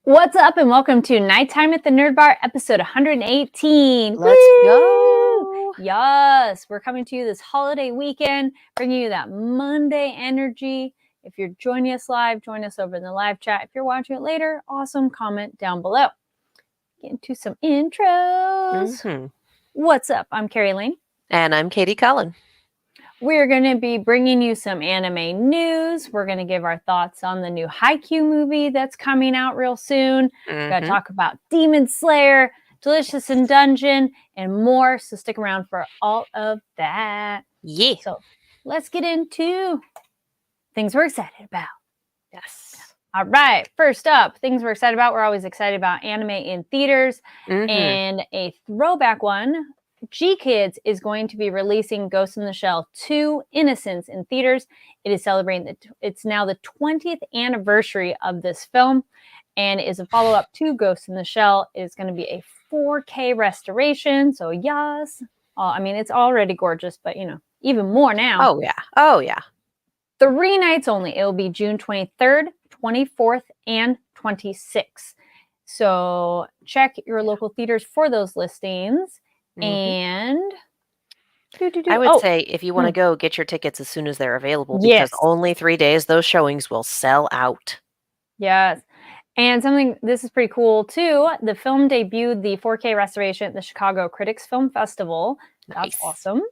What's up, and welcome to Nighttime at the Nerd Bar, episode 118. Let's Woo! go. Yes, we're coming to you this holiday weekend, bringing you that Monday energy. If you're joining us live, join us over in the live chat. If you're watching it later, awesome, comment down below. Get into some intros. What's up? I'm Carrie Lane. And I'm Katie Cullen. We're going to be bringing you some anime news. We're going to give our thoughts on the new Haikyuu movie that's coming out real soon. We're going to talk about Demon Slayer, Delicious in Dungeon, and more. So stick around for all of that. Yeah. So let's get into things we're excited about. Yes. All right. First up, things we're excited about. We're always excited about anime in theaters. And a throwback one. GKIDS is going to be releasing Ghost in the Shell 2 Innocence in theaters. It is celebrating it's now the 20th anniversary of this film and is a follow-up to Ghost in the Shell. It is going to be a 4K restoration. So yes. I mean, it's already gorgeous, but even more now. Oh yeah. 3 nights only. It will be June 23rd, 24th, and 26th. So check your local theaters for those listings. And I would say if you want to go, get your tickets as soon as they're available because only 3 days those showings will sell out. Yes. And this is pretty cool too. The film debuted the 4K restoration at the Chicago Critics Film Festival. Nice. That's awesome.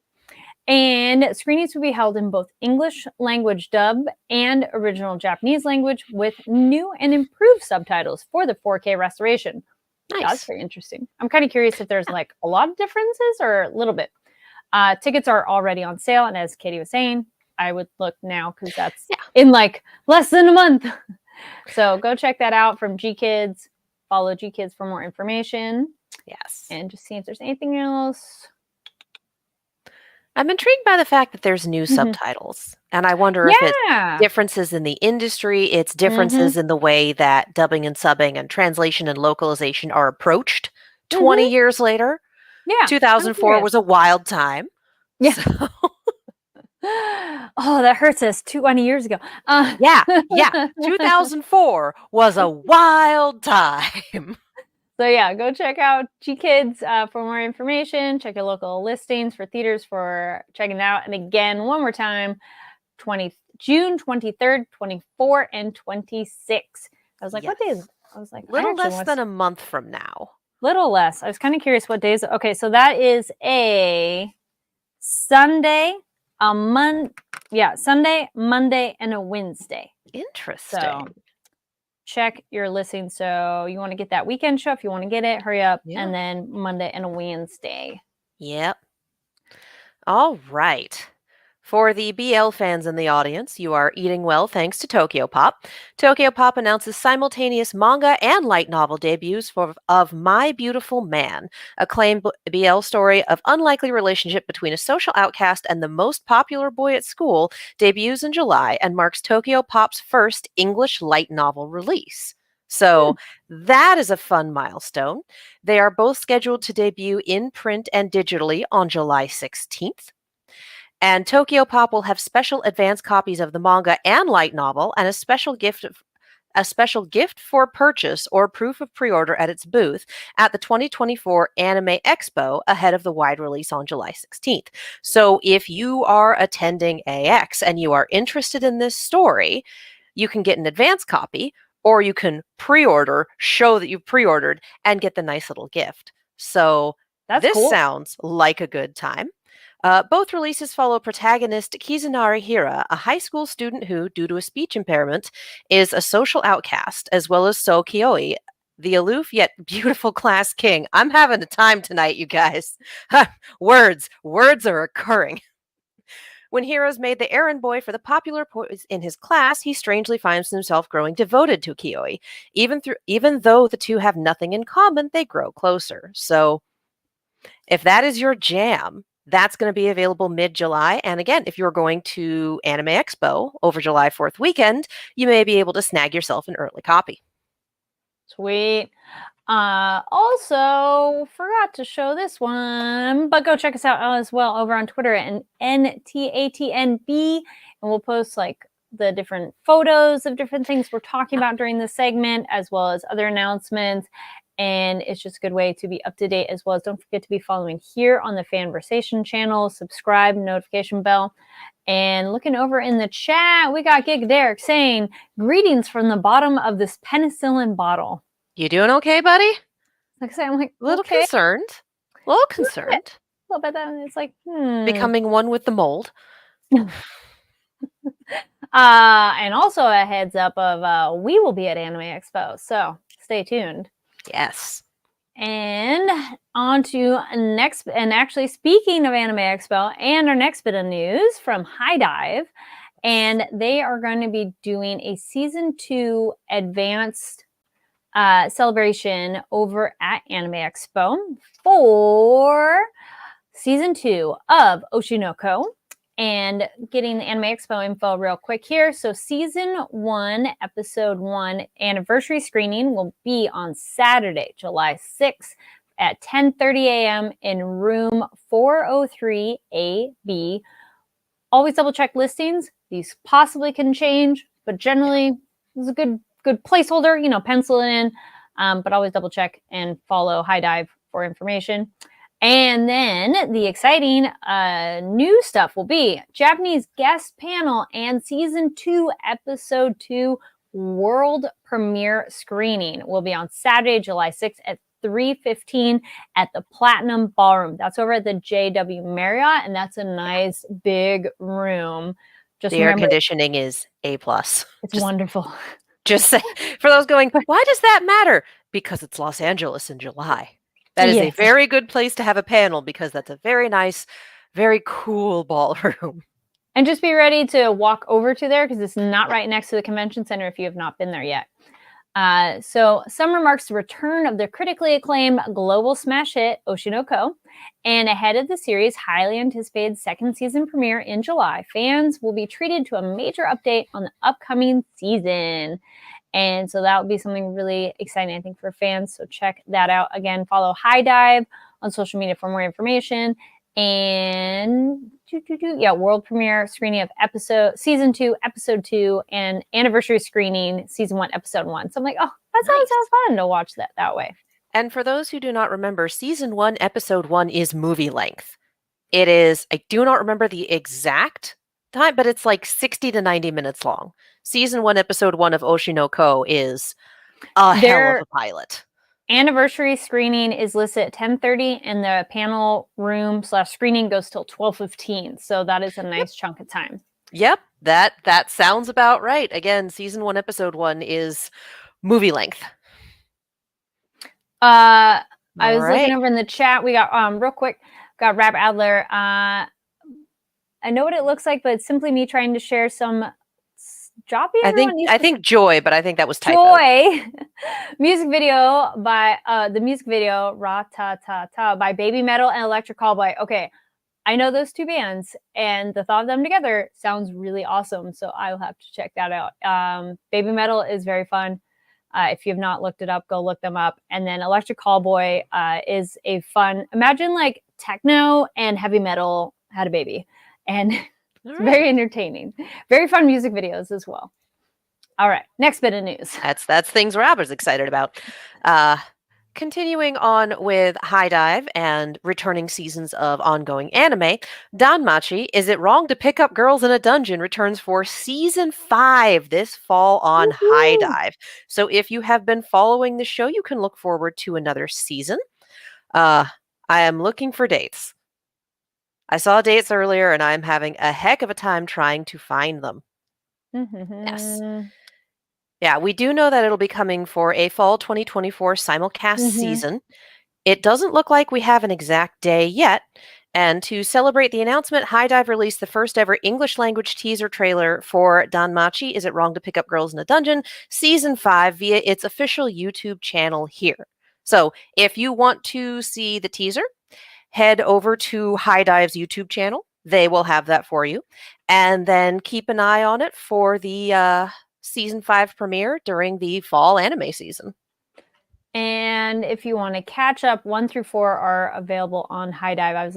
And screenings will be held in both English language dub and original Japanese language with new and improved subtitles for the 4K restoration. Nice. That's very interesting. I'm kind of curious if there's like a lot of differences or a little bit. Tickets are already on sale. And as Katie was saying, I would look now because that's in like less than a month. So go check that out from GKIDS. Follow GKIDS for more information. Yes. And just see if there's anything else. I'm intrigued by the fact that there's new subtitles. And I wonder if it's differences in the industry, it's differences in the way that dubbing and subbing and translation and localization are approached 20 years later. Yeah. 2004 was a wild time. Yeah. So. Oh, that hurts us 20 years ago. Yeah. 2004 was a wild time. So yeah, go check out GKIDS for more information. Check your local listings for theaters for checking it out. And again, one more time, June 23rd, 24, and 26. I was like, what days? I was like, little less than a month from now. Little less. I was kind of curious what days. Okay, so that is a Sunday, Sunday, Monday, and a Wednesday. Interesting. So check your listing. So you want to get that weekend show. If you want to get it, hurry up. And then Monday and a Wednesday. Yep. All right. For the BL fans in the audience, you are eating well thanks to Tokyopop. Tokyopop announces simultaneous manga and light novel debuts of My Beautiful Man, acclaimed BL story of unlikely relationship between a social outcast and the most popular boy at school, debuts in July and marks Tokyopop's first English light novel release. So that is a fun milestone. They are both scheduled to debut in print and digitally on July 16th. And Tokyopop will have special advance copies of the manga and light novel and a special gift for purchase or proof of pre-order at its booth at the 2024 Anime Expo ahead of the wide release on July 16th. So if you are attending AX and you are interested in this story, you can get an advance copy or you can pre-order, show that you've pre-ordered, and get the nice little gift. So this sounds like a good time. Both releases follow protagonist Kizunari Hira, a high school student who, due to a speech impairment, is a social outcast, as well as So Kioi, the aloof yet beautiful class king. I'm having a time tonight, you guys. Words are occurring. When Hira's made the errand boy for the popular boys in his class, he strangely finds himself growing devoted to Kioi. Even though the two have nothing in common, they grow closer. So, if that is your jam, that's going to be available mid-July. And again, if you're going to Anime Expo over July 4th weekend, you may be able to snag yourself an early copy. Sweet. Also, forgot to show this one, but go check us out as well over on Twitter and NTATNB. And we'll post like the different photos of different things we're talking about during this segment, as well as other announcements. And it's just a good way to be up to date, as well as don't forget to be following here on the Fanversation channel, subscribe, notification bell. And looking over in the chat, we got Gig Derek saying, greetings from the bottom of this penicillin bottle. You doing okay, buddy? Like I said, I'm like, A little okay. concerned. A little concerned. A little bit. Then it's like, Becoming one with the mold. And also a heads up of we will be at Anime Expo, so stay tuned. Yes. And on to next, and actually speaking of Anime Expo and our next bit of news from HIDIVE, and they are going to be doing a season 2 advanced celebration over at Anime Expo for season 2 of Oshinoko. And getting the Anime Expo info real quick here. So season 1, episode 1 anniversary screening will be on Saturday, July 6th at 10:30 a.m. in room 403AB. Always double check listings. These possibly can change, but generally it's a good placeholder, you know, pencil it in, but always double check and follow HIDIVE for information. And then the exciting new stuff will be Japanese guest panel and season 2, episode 2 world premiere screening will be on Saturday, July 6th at 3:15 at the Platinum Ballroom. That's over at the JW Marriott, and that's a nice big room. Just the air conditioning is A+. It's wonderful. Just say, for those going, why does that matter? Because it's Los Angeles in July. That is a very good place to have a panel because that's a very nice, very cool ballroom. And just be ready to walk over to there because it's not right next to the convention center if you have not been there yet. So summer marks the return of the critically acclaimed global smash hit Oshinoko. And ahead of the series' highly anticipated second season premiere in July, fans will be treated to a major update on the upcoming season. And so that will be something really exciting, I think, for fans. So check that out. Again, follow HIDIVE on social media for more information. And world premiere screening of season 2, episode 2, and anniversary screening, season 1, episode 1. So I'm like, oh, that sounds fun to watch that way. And for those who do not remember, season 1, episode 1 is movie length. It is, I do not remember the exact time, but it's like 60 to 90 minutes long. Season 1, episode 1 of Oshinoko is a hell of a pilot. Anniversary screening is listed at 10:30, and the panel room / screening goes till 12:15. So that is a nice chunk of time. Yep, that sounds about right. Again, season 1, episode 1 is movie length. I was looking over in the chat. We got real quick. Got Rap Adler. I know what it looks like, but it's simply me trying to share some. I think Joy, but I think that was typo. Joy music video by the music video Ra Ta Ta Ta by Baby Metal and Electric Callboy. Okay, I know those two bands, and the thought of them together sounds really awesome. So I will have to check that out. Baby Metal is very fun. If you have not looked it up, go look them up. And then Electric Callboy is a fun. Imagine like techno and heavy metal had a baby, and it's very entertaining. Very fun music videos as well. All right, next bit of news. That's things Robert's excited about. Continuing on with HIDIVE and returning seasons of ongoing anime, Danmachi, Is It Wrong to Pick Up Girls in a Dungeon returns for season 5 this fall on HIDIVE. So if you have been following the show, you can look forward to another season. I am looking for dates. I saw dates earlier, and I'm having a heck of a time trying to find them. Yes. Yeah, we do know that it'll be coming for a fall 2024 simulcast season. It doesn't look like we have an exact day yet. And to celebrate the announcement, HIDIVE released the first ever English language teaser trailer for Danmachi, Is It Wrong to Pick Up Girls in a Dungeon, Season 5 via its official YouTube channel here. So if you want to see the teaser, head over to HIDIVE's YouTube channel. They will have that for you. And then keep an eye on it for the Season 5 premiere during the fall anime season. And if you want to catch up, 1 through 4 are available on HIDIVE. I was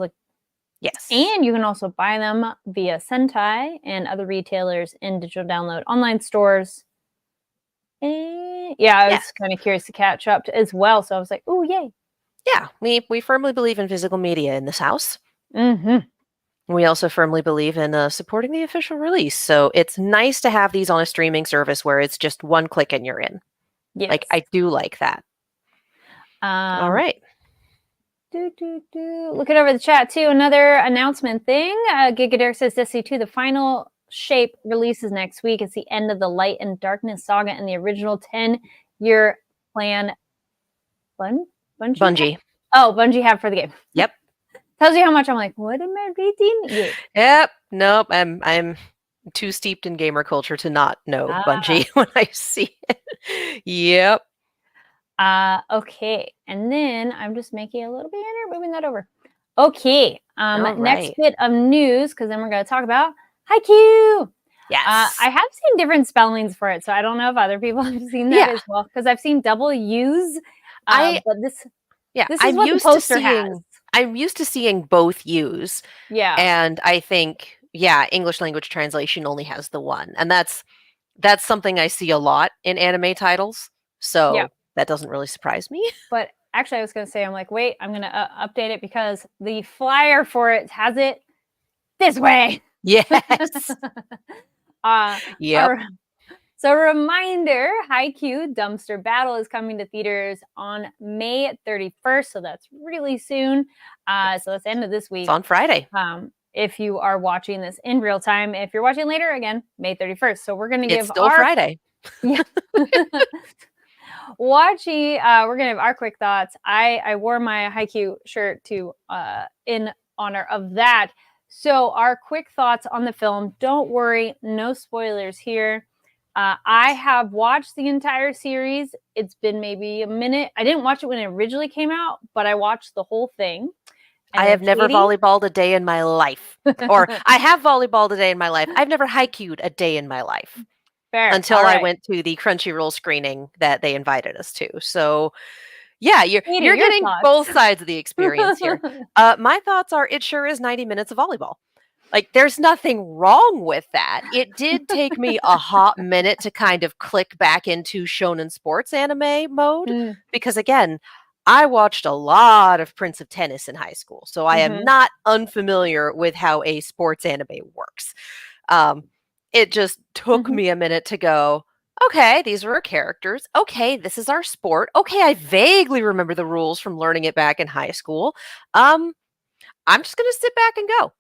Yes. And you can also buy them via Sentai and other retailers in digital download online stores. Yeah, I Yeah. was kind of curious to catch up as well. So I was like, oh, yay. Yeah, we firmly believe in physical media in this house. Mm-hmm. We also firmly believe in supporting the official release. So it's nice to have these on a streaming service where it's just one click and you're in. Yes. Like, I do like that. All right. Looking over the chat too. Another announcement thing. Gigaderek says Destiny 2, the final shape releases next week. It's the end of the Light and Darkness saga and the original 10-year plan. Bungie. Oh, Bungie have for the game. Yep. Tells you how much I'm like, what am I reading? Yeah. Yep. Nope. I'm too steeped in gamer culture to not know Bungie when I see it. Yep. Okay. And then I'm just making a little banner, moving that over. Okay. Next bit of news, because then we're going to talk about Haikyuu. Yes. I have seen different spellings for it, so I don't know if other people have seen that as well, because I've seen double U's. But this is what the poster has. I'm used to seeing both U's. Yeah. And I think, English language translation only has the one. And that's something I see a lot in anime titles. So that doesn't really surprise me. But actually, I was going to say, I'm like, wait, I'm going to update it because the flyer for it has it this way. Yes. Yep. So reminder, Haikyuu Dumpster Battle is coming to theaters on May 31st. So that's really soon. So that's the end of this week. It's on Friday. If you are watching this in real time. If you're watching later, again, May 31st. So we're going to give still Friday. Yeah. We're going to have our quick thoughts. I wore my Haikyuu shirt to in honor of that. So our quick thoughts on the film. Don't worry, no spoilers here. I have watched the entire series. It's been maybe a minute. I didn't watch it when it originally came out, but I watched the whole thing. And I have never volleyballed a day in my life. Or I have volleyballed a day in my life. I've never haikyuu'd a day in my life. Fair. Until I went to the Crunchyroll screening that they invited us to. So yeah, you're getting both sides of the experience here. My thoughts are it sure is 90 minutes of volleyball. Like, there's nothing wrong with that. It did take me a hot minute to kind of click back into shonen sports anime mode. Because, again, I watched a lot of Prince of Tennis in high school. So I am not unfamiliar with how a sports anime works. It just took me a minute to go, okay, these are our characters. Okay, this is our sport. Okay, I vaguely remember the rules from learning it back in high school. I'm just going to sit back and go.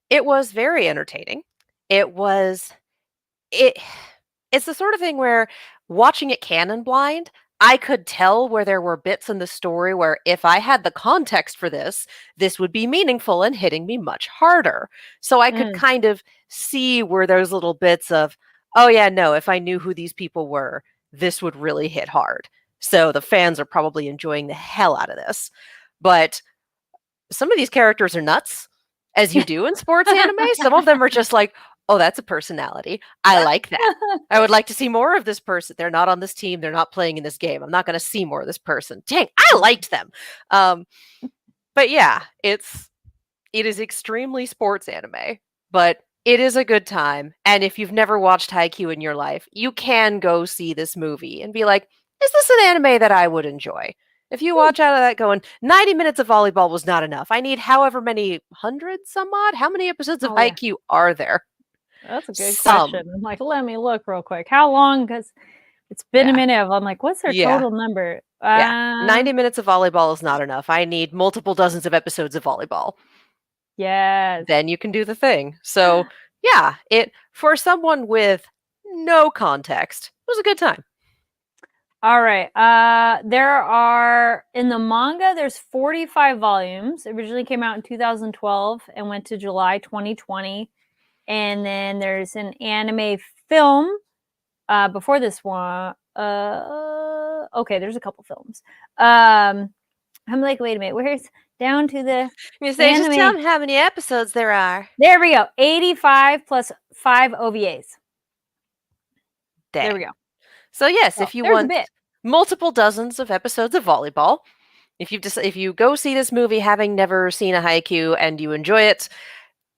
It was very entertaining. It's the sort of thing where watching it canon blind, I could tell where there were bits in the story where if I had the context for this would be meaningful and hitting me much harder. So I could kind of see where those little bits of, oh yeah, no, if I knew who these people were, this would really hit hard. So the fans are probably enjoying the hell out of this. But some of these characters are nuts. As you do in sports anime, some of them are just like, oh, that's a personality. I like that. I would like to see more of this person. They're not on this team. They're not playing in this game. I'm not going to see more of this person. Dang, I liked them. But yeah, it is extremely sports anime, but it is a good time. And if you've never watched Haikyuu in your life, you can go see this movie and be like, is this an anime that I would enjoy? If you watch out of that going, 90 minutes of volleyball was not enough. I need however many hundreds some odd. How many episodes of Haikyuu are there? That's a good question. I'm like, let me look real quick. How long? Because it's been a minute. I'm like, what's their total number? 90 minutes of volleyball is not enough. I need multiple dozens of episodes of volleyball. Yes. Then you can do the thing. So yeah, for someone with no context, it was a good time. All right. In the manga, there's 45 volumes. It originally came out in 2012 and went to July 2020. And then there's an anime film before this one. Okay, there's a couple films. I'm like, wait a minute. Where's down to the just tell me how many episodes there are. There we go. 85 plus 5 OVAs. Dang. There we go. So yes, if you want multiple dozens of episodes of volleyball, If you go see this movie having never seen a Haikyuu and you enjoy it,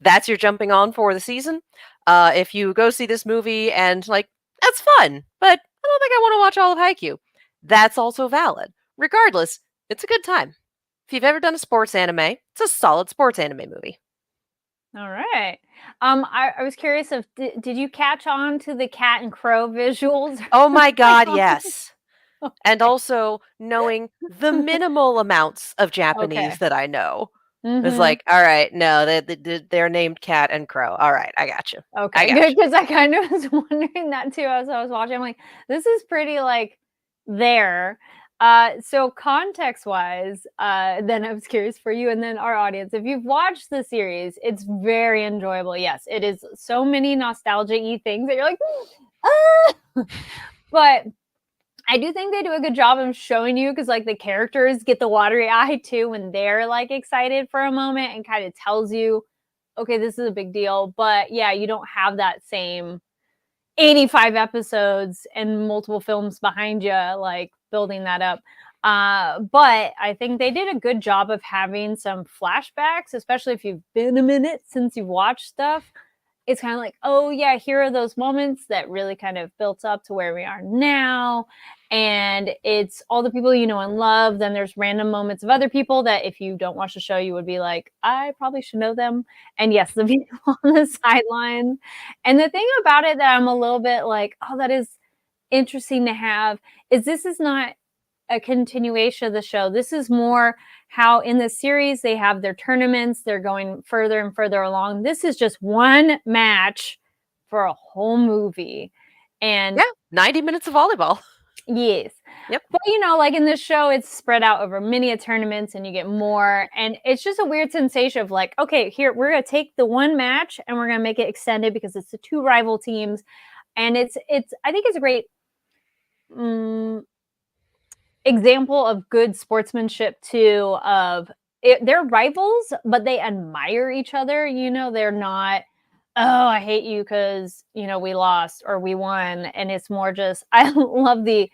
that's your jumping on for the season. If you go see this movie and like that's fun, but I don't think I want to watch all of Haikyuu, that's also valid. Regardless, it's a good time. If you've ever done a sports anime, it's a solid sports anime movie. All right. I was curious if did you catch on to the cat and crow visuals? Oh my god, yes. And also knowing the minimal amounts of Japanese Okay. that I know. It's Mhm. like, all right, no, they're named cat and crow. All right, I got you. Okay, good, because I kind of was wondering that too as I was watching. I'm like, this is pretty like there. So context-wise, then I was curious for you and then our audience. If you've watched the series, it's very enjoyable. Yes, it is so many nostalgia-y things that you're like, ah! But I do think they do a good job of showing you because like the characters get the watery eye too when they're like excited for a moment and kind of tells you, okay, this is a big deal. But yeah, you don't have that same 85 episodes and multiple films behind you, like building that up. But I think they did a good job of having some flashbacks, especially if you've been a minute since you've watched stuff. It's kind of like, oh yeah, here are those moments that really kind of built up to where we are now. And it's all the people you know and love. Then there's random moments of other people that if you don't watch the show, you would be like, I probably should know them. And yes, the people on the sidelines. And the thing about it that I'm a little bit like, oh, that is interesting to have is this is not a continuation of the show. This is more how in the series they have their tournaments, they're going further and further along. This is just one match for a whole movie. And Yeah, 90 minutes of volleyball. yes. Yep. But you know, like in this show, it's spread out over many tournaments and you get more. And it's just a weird sensation of like, okay, here, we're gonna take the one match and we're gonna make it extended because it's the two rival teams. And it's I think it's a great example of good sportsmanship too of they're rivals but they admire each other, you know, they're not, oh, I hate you because you know we lost or we won, and it's more just I love the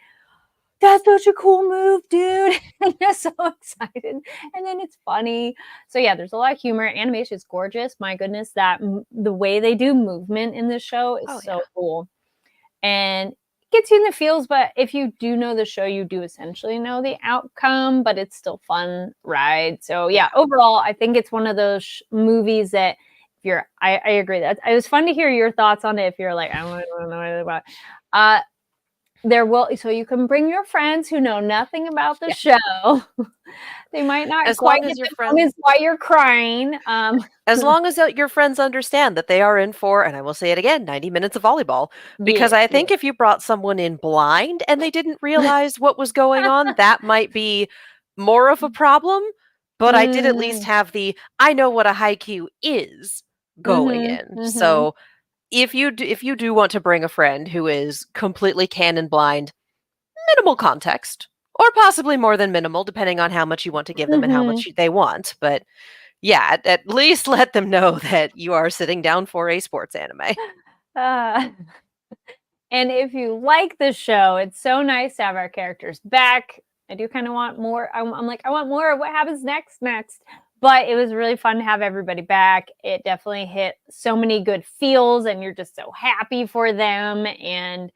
that's such a cool move, dude. And you're so excited, and then it's funny. So yeah, there's a lot of humor. Animation is gorgeous, my goodness, that the way they do movement in this show is so cool and gets you in the feels. But if you do know the show, you do essentially know the outcome, but it's still fun ride. So yeah, overall, I think it's one of those movies that if you're, I agree that it was fun to hear your thoughts on it. If you're like, I don't know anything about it. There will, so you can bring your friends who know nothing about the show. They might not as quite long as get your the friends, moments why you're crying. as long as your friends understand that they are in for, and I will say it again, 90 minutes of volleyball. Because Yes, I think if you brought someone in blind and they didn't realize what was going on, that might be more of a problem. But I did at least have the I know what a Haikyuu is going in. So if you do want to bring a friend who is completely canon blind, minimal context, or possibly more than minimal, depending on how much you want to give them and how much they want. But yeah, at least let them know that you are sitting down for a sports anime. uh, and if you like the show, it's so nice to have our characters back. I do kind of want more. I'm like, I want more of what happens next. But it was really fun to have everybody back. It definitely hit so many good feels, and you're just so happy for them. And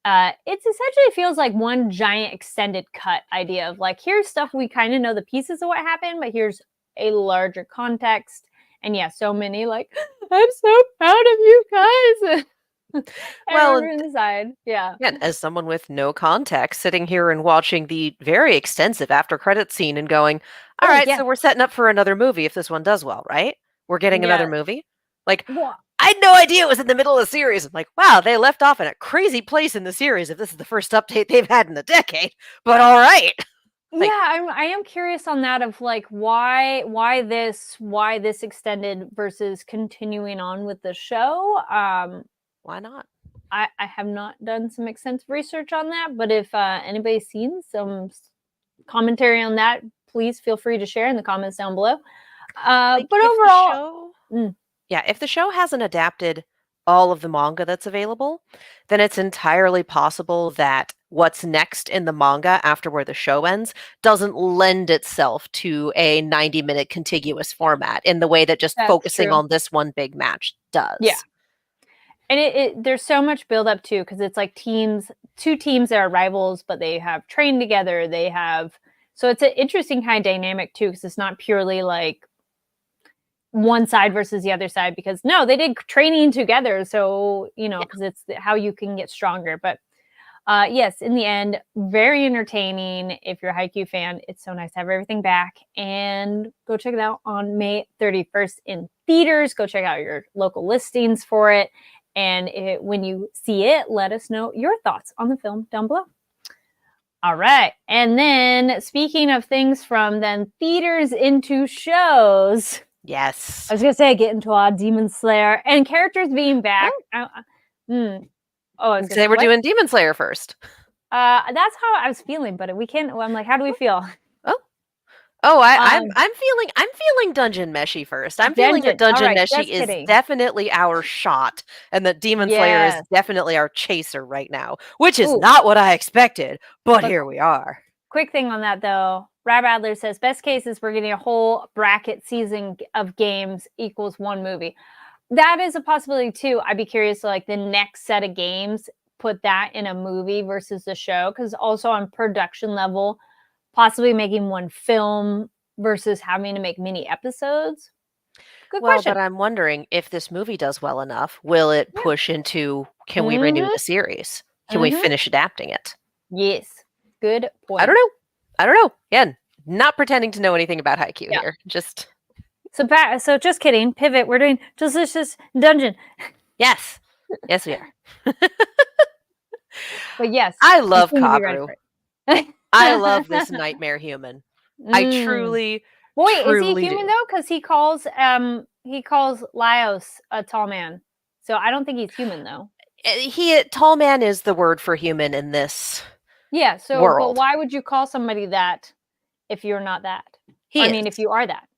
it's essentially feels like one giant extended cut idea of like, here's stuff we kind of know the pieces of what happened, but here's a larger context. And yeah, so many like, I'm so proud of you guys. Well, Everyone inside. Yeah. again, as someone with no context, sitting here and watching the very extensive after credit scene and going, all Oh, right, yeah. so we're setting up for another movie if this one does well, right? We're getting another Yeah. movie? Like, Well, I had no idea it was in the middle of the series. I'm like, wow, they left off in a crazy place in the series if this is the first update they've had in a decade. But all right. Like, yeah, I am curious on that of like why this extended versus continuing on with the show. why not? I have not done some extensive research on that, but if anybody's seen some commentary on that, please feel free to share in the comments down below. Like, But if overall, yeah, if the show hasn't adapted all of the manga that's available, then it's entirely possible that what's next in the manga after where the show ends doesn't lend itself to a 90-minute contiguous format in the way that just That's focusing true. on this one big match does. Yeah. And there's so much build up too, because it's like two teams that are rivals, but they have trained together. So it's an interesting kind of dynamic too, because it's not purely like one side versus the other side, because no, they did training together. So, because it's how you can get stronger. But yes, in the end, very entertaining. If you're a Haikyuu fan, it's so nice to have everything back. And go check it out on May 31st in theaters. Go check out your local listings for it. And when you see it, let us know your thoughts on the film down below. All right. And then speaking of things from then theaters into shows. Yes. I was going to say get into our Demon Slayer and characters being back. We're doing Demon Slayer first. That's how I was feeling, but we can't. I'm like, how do we feel? I'm feeling Dungeon Meshi first. I'm feeling that Dungeon Meshi is definitely our shot, and that Demon Slayer is definitely our chaser right now, which is not what I expected, but here we are. Quick thing on that though, Rob Adler says best case is we're getting a whole bracket season of games equals one movie. That is a possibility too. I'd be curious to like the next set of games, put that in a movie versus the show, because also on production level, possibly making one film versus having to make mini episodes. Good question. But I'm wondering if this movie does well enough, will it push into, can we renew the series? Can we finish adapting it? Yes. Good point. I don't know. Again, not pretending to know anything about Haikyuu here. Just so just kidding. Pivot. We're doing Delicious Dungeon. Yes. Yes, we are. But yes. I love Kabru. I love this nightmare human. I truly. Wait, is he human though? Because he calls Laios a tall man. So I don't think he's human though. Tall man is the word for human in this. Yeah. So, world. But why would you call somebody that if you're not that? If you are that.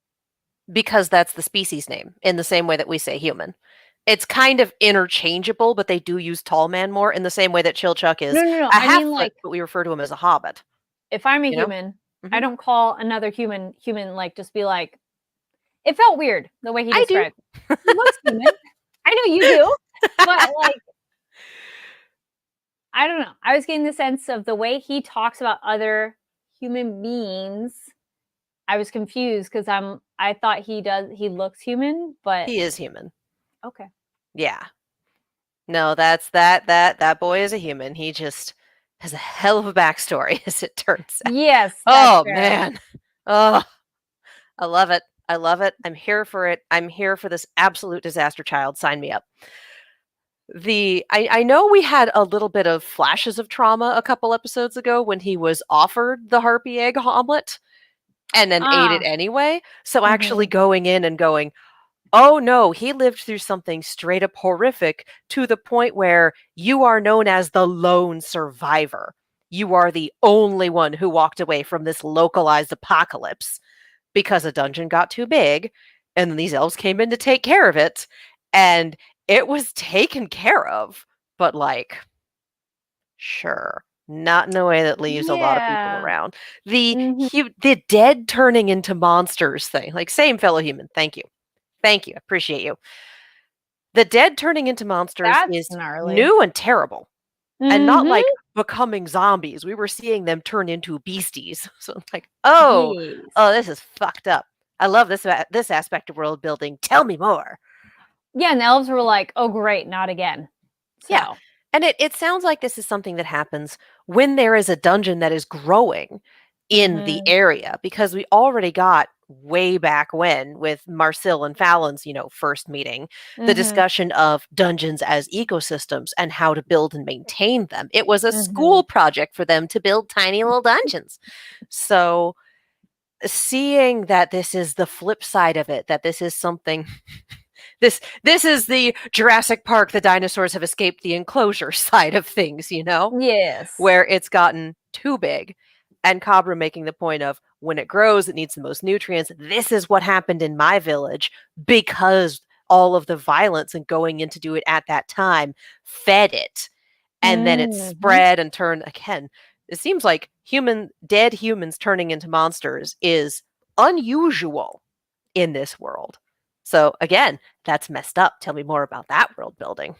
Because that's the species name, in the same way that we say human. It's kind of interchangeable, but they do use tall man more in the same way that Chilchuck is a half-foot, but we refer to him as a hobbit. If I'm a human, I don't call another human, like, just be like, it felt weird the way he described it. He looks human. I know you do, but like, I don't know. I was getting the sense of the way he talks about other human beings. I was confused because I thought he looks human, but he is human. Okay. Yeah. No, that boy is a human. He just has a hell of a backstory, as it turns out. Yes. Oh man. Oh, I love it. I love it. I'm here for it. I'm here for this absolute disaster child. Sign me up. I know we had a little bit of flashes of trauma a couple episodes ago when he was offered the harpy egg omelet and then ate it anyway. So actually going in and going, oh no, he lived through something straight up horrific to the point where you are known as the lone survivor. You are the only one who walked away from this localized apocalypse because a dungeon got too big and then these elves came in to take care of it. And it was taken care of, but like, sure, not in a way that leaves a lot of people around. The dead turning into monsters thing, like same fellow human. Thank you. Appreciate you. The dead turning into monsters is new and terrible, and not like becoming zombies. We were seeing them turn into beasties. So it's like, oh, this is fucked up. I love this aspect of world building. Tell me more. Yeah, and the elves were like, oh, great, not again. So. Yeah. And it sounds like this is something that happens when there is a dungeon that is growing in the area, because we already got way back when with Marcel and Fallon's, first meeting, the discussion of dungeons as ecosystems and how to build and maintain them. It was a school project for them to build tiny little dungeons. So seeing that this is the flip side of it, that this is something... This is the Jurassic Park, the dinosaurs have escaped the enclosure side of things, Yes. Where it's gotten too big. And Kabru making the point of when it grows, it needs the most nutrients. This is what happened in my village because all of the violence and going in to do it at that time fed it. and then it Mhm. spread and turned again. It seems like dead humans turning into monsters is unusual in this world. So again, that's messed up. Tell me more about that world building.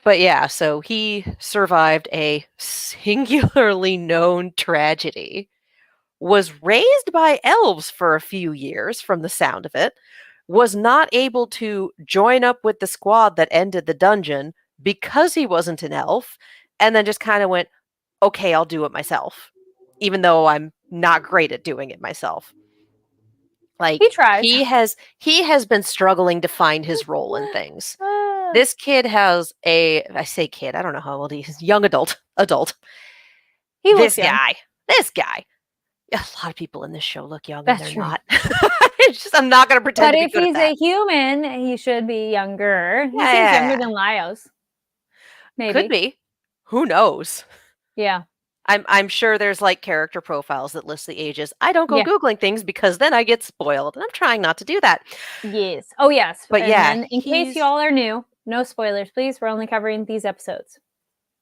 But yeah, so he survived a singularly known tragedy, was raised by elves for a few years from the sound of it, was not able to join up with the squad that ended the dungeon because he wasn't an elf, and then just kind of went, okay, I'll do it myself, even though I'm not great at doing it myself. He Like tries. he has been struggling to find his role in things. This kid has I say kid, I don't know how old he is, young adult. He looks This young. guy, this guy. A lot of people in this show look young and That's they're true. not. It's just I'm not going to pretend But to be if good at he's a that. human, he should be younger. He Yeah, seems yeah, younger yeah. than Laios. Could Maybe. be. Who knows? Yeah. I'm sure there's like character profiles that list the ages. I don't go Yeah. googling things because then I get spoiled, and I'm trying not to do that. Yes. Oh, yes. But And yeah, then, in case y'all are new, no spoilers, please. We're only covering these episodes.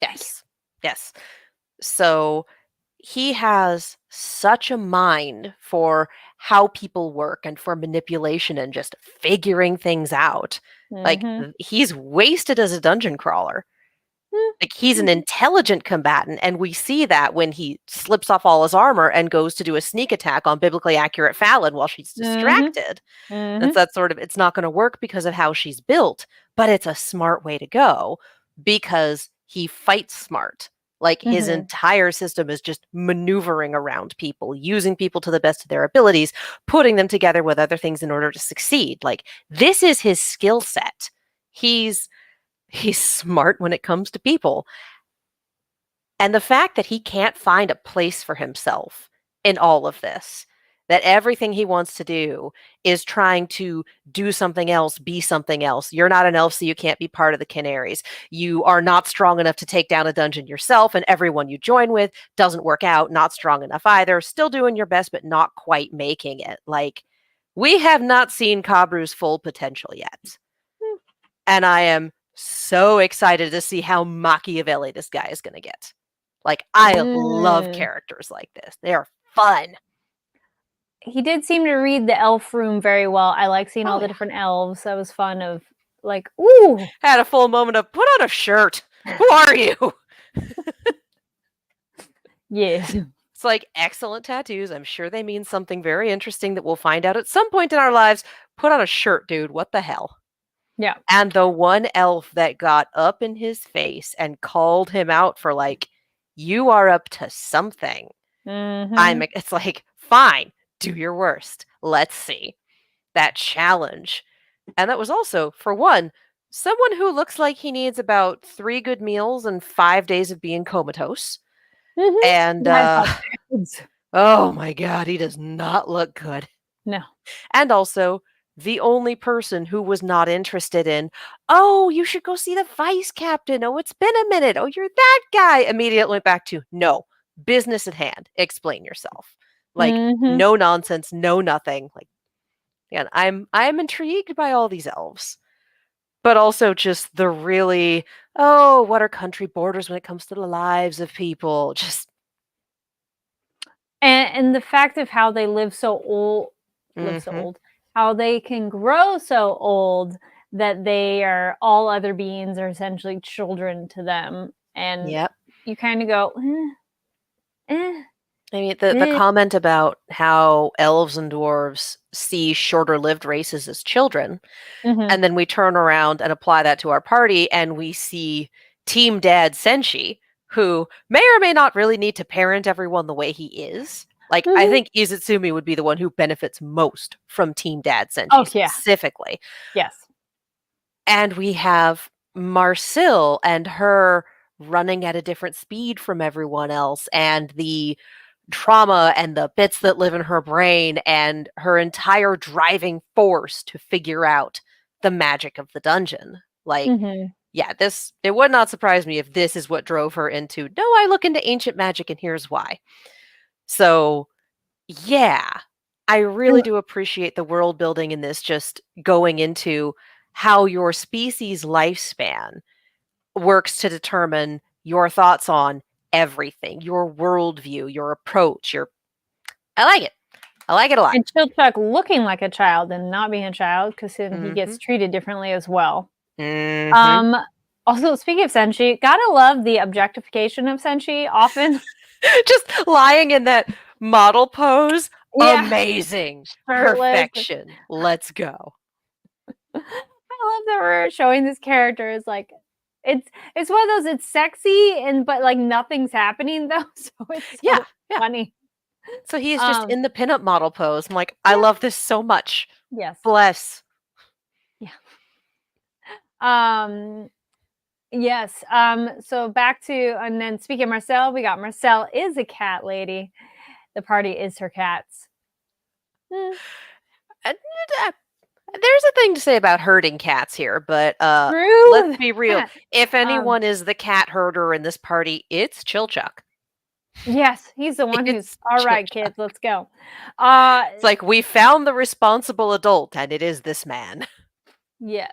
Thank you. yes. So he has such a mind for how people work and for manipulation and just figuring things out. Like Mhm. he's wasted as a dungeon crawler. Like he's an Mhm. intelligent combatant, and we see that when he slips off all his armor and goes to do a sneak attack on biblically accurate Fallon while she's Mhm. distracted. It's Mhm. that sort of it's not going to work because of how she's built, but it's a smart way to go because he fights smart. Like his Mhm. entire system is just maneuvering around people, using people to the best of their abilities, putting them together with other things in order to succeed. Like this is his skill set. He's smart when it comes to people. And the fact that he can't find a place for himself in all of this, that everything he wants to do is trying to do something else, be something else. You're not an elf, so you can't be part of the Canaries. You are not strong enough to take down a dungeon yourself, and everyone you join with doesn't work out, not strong enough either. Still doing your best, but not quite making it. Like, we have not seen Kabru's full potential yet. And I am so excited to see how Machiavelli this guy is going to get. Like, I love Mm. characters like this. They are fun. He did seem to read the elf room very well. I like seeing all Oh, the yeah. different elves. That was fun of like, ooh. Had a full moment of put on a shirt. Who are you? Yes. It's like excellent tattoos. I'm sure they mean something very interesting that we'll find out at some point in our lives. Put on a shirt, dude. What the hell? Yeah. And the one elf that got up in his face and called him out for like, you are up to something. Mhm. It's like, fine, do your worst. Let's see. That challenge. And that was also, for one, someone who looks like he needs about 3 good meals and 5 days of being comatose. Mhm. And, He had health cards. oh my god, he does not look good. No. And also, the only person who was not interested in, "Oh, you should go see the vice captain. Oh, it's been a minute. Oh, you're that guy." Immediately went back to, "No, business at hand. Explain yourself." Like, Mhm. no nonsense, no nothing. Like, again, I'm intrigued by all these elves, but also just the really, oh, what are country borders when it comes to the lives of people? Just And the fact of how they mhm. how they can grow so old that they are all other beings are essentially children to them, and Yep. you kinda go, eh, I mean, the eh." comment about how elves and dwarves see shorter-lived races as children, Mhm. and then we turn around and apply that to our party, and we see Team Dad Senshi, who may or may not really need to parent everyone the way he is. Like, I Mhm. think Izutsumi would be the one who benefits most from Team Dad Oh, Senshi yeah. specifically. Yes. And we have Marcille and her running at a different speed from everyone else, and the trauma and the bits that live in her brain and her entire driving force to figure out the magic of the dungeon. Like, Mhm. yeah, it would not surprise me if this is what drove her into, no, I look into ancient magic and here's why. So, yeah, I really And do appreciate the world building in this, just going into how your species lifespan works to determine your thoughts on everything, your worldview, your approach, I like it. I like it a lot. And Chilchuck looking like a child and not being a child, because then he gets Mhm. treated differently as well. Mhm. Also, speaking of Senshi, gotta love the objectification of Senshi often. Just lying in that model pose. Yeah. Amazing. Shirtless. Perfection. Let's go. I love that we're showing this character as like it's one of those, it's sexy and but like nothing's happening though, so it's so Yeah. Yeah. funny. So he is just in the pinup model pose. I'm like, I Yeah. love this so much. Yes. Bless. Yeah. Yes. So back to, and then speaking of Marcel, we got Marcel is a cat lady. The party is her cats. And, there's a thing to say about herding cats here, but True. let's be real. Cat. If anyone is the cat herder in this party, it's Chilchuck. Yes, he's the one who's It's all right, Chilchuck. kids, let's go. It's like we found the responsible adult, and it is this man. Yes.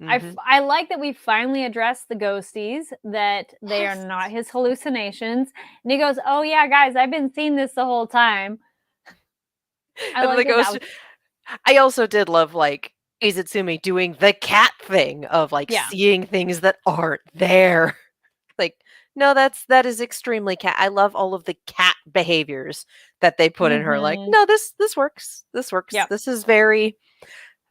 Mhm. I like that we finally addressed the ghosties, that they are Yes. not his hallucinations. And he goes, "Oh yeah, guys, I've been seeing this the whole time." I And the like that. ghost. I also did love like Izutsumi doing the cat thing of like Yeah. seeing things that aren't there. Like, no, that is extremely cat. I love all of the cat behaviors that they put in her. Like, Mhm. no, this works. This works. Yep. This is very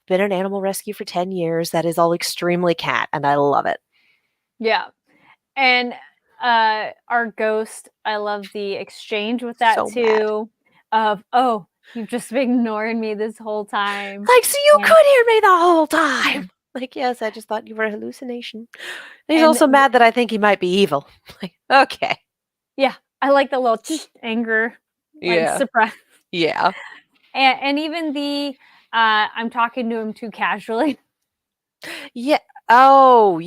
been an animal rescue for 10 years. That is all extremely cat, and I love it. Yeah. And our ghost, I love the exchange with that So mad. too. Of, oh, you've just been ignoring me this whole time. Like, so you And could hear me the whole time. Like, yes, I just thought you were a hallucination. He's and also mad that I think he might be evil. Like, okay. yeah, I like the little anger, like Yeah. surprise. Yeah. And even the I'm talking to him too casually. Yeah. Oh,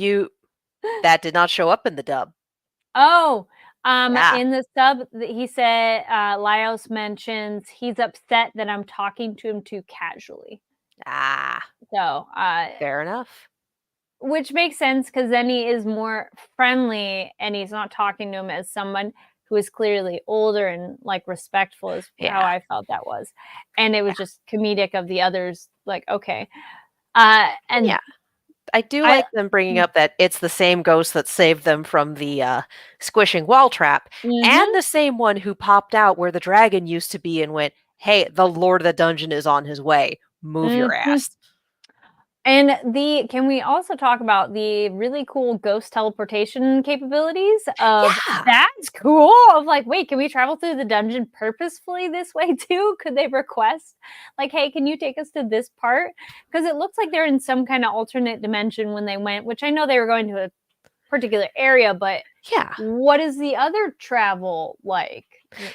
that did not show up in the dub. Oh, Yeah. in the sub, he said, Laios mentions he's upset that I'm talking to him too casually. Ah, So, fair enough. which makes sense because then he is more friendly and he's not talking to him as someone who is clearly older and like respectful is how Yeah. I felt that was. And it was just comedic of the others, like, okay. And Yeah. I do I like them bringing up that it's the same ghost that saved them from the squishing wall trap, and mhm. the same one who popped out where the dragon used to be and went, "Hey, the lord of the dungeon is on his way. Move your Mhm. ass." And can we also talk about the really cool ghost teleportation capabilities of Yeah. that's cool, of like, wait, can we travel through the dungeon purposefully this way too? Could they request like, hey, can you take us to this part? Because it looks like they're in some kind of alternate dimension when they went, which I know they were going to a particular area, but Yeah. what is the other travel like?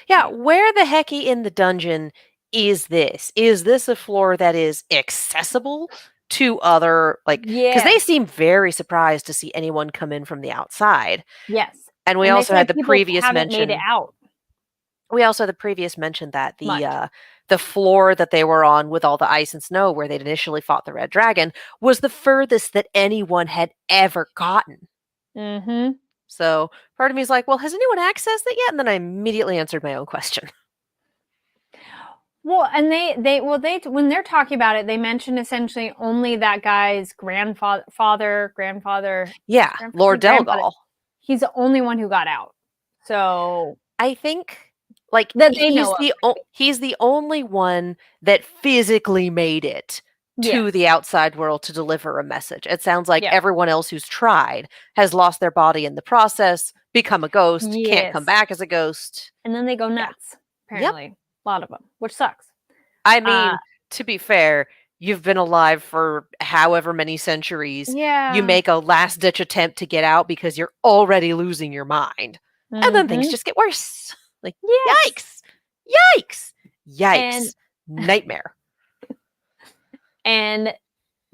Yeah, where the hecky in the dungeon is this? Is this a floor that is accessible to other because they Yes. seem very surprised to see anyone come in from the outside. Yes. And we And they also had said the people previous haven't made it mention out that much. the floor that they were on with all the ice and snow where they'd initially fought the red dragon was the furthest that anyone had ever gotten. Mm-hmm. So part of me is like, well, has anyone accessed it yet? And then I immediately answered my own question. Well, and they when they're talking about it, they mention essentially only that guy's grandfather. Yeah, Lord Grandfather. Delgal. He's the only one who got out. So I think like that they know of. he's the only one that physically made it to Yes. the outside world to deliver a message. It sounds like Yeah. everyone else who's tried has lost their body in the process, become a ghost, can't come Yes. back as a ghost. And then they go nuts, apparently. A lot of them, which sucks. I mean, to be fair, you've been alive for however many centuries. Yeah. You make a last ditch attempt to get out because you're already losing your mind. And then things just get worse. Like, Yes. yikes! Yikes! Yikes! Nightmare. And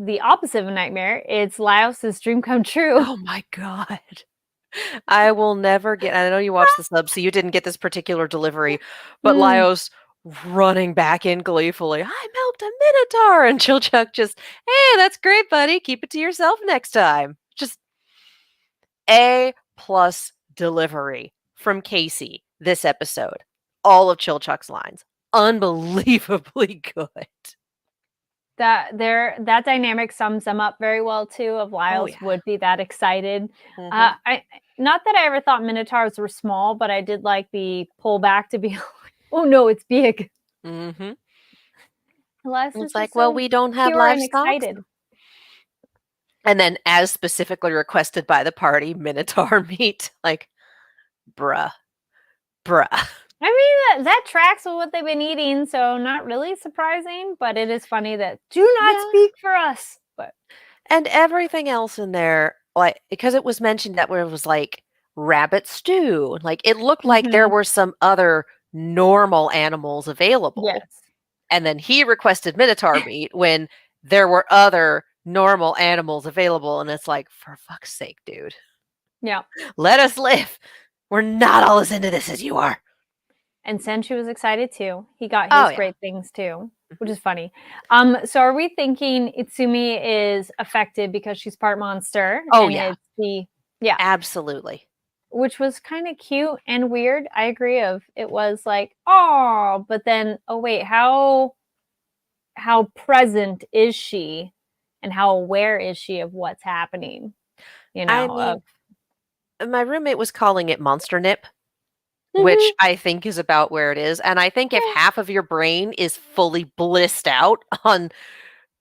the opposite of a nightmare, it's Laos's dream come true. Oh my god. I will never get. I know you watched the sub, so you didn't get this particular delivery, but Laios running back in gleefully. I milked a minotaur, and Chilchuck just, hey, that's great, buddy. Keep it to yourself next time. Just A plus delivery from Casey this episode. All of Chilchuck's lines. Unbelievably good. That dynamic sums them up very well too. Of Lyles would be that excited. I not that I ever thought Minotaurs were small, but I did like the pullback to be like, oh no, it's big. Mm-hmm. It's like, well, we don't have livestock. And then, as specifically requested by the party, Minotaur meat. Like, bruh. I mean, that tracks with what they've been eating, so not really surprising, but it is funny that do not speak for us. But and everything else in there, like, because it was mentioned that it was like rabbit stew. Like, it looked like there were some other normal animals available. Yes. And then he requested Minotaur meat when there were other normal animals available. And it's like, for fuck's sake, dude. Yeah. Let us live. We're not all as into this as you are. And Senshi was excited too. He got his great things too, which is funny. So are we thinking Itsumi is affected because she's part monster? Oh, and yeah. Absolutely. Which was kind of cute and weird. I agree. It was like, oh, but then, oh wait, how present is she, and how aware is she of what's happening? You know, I mean, my roommate was calling it monster nip, which I think is about where it is. And I think if half of your brain is fully blissed out on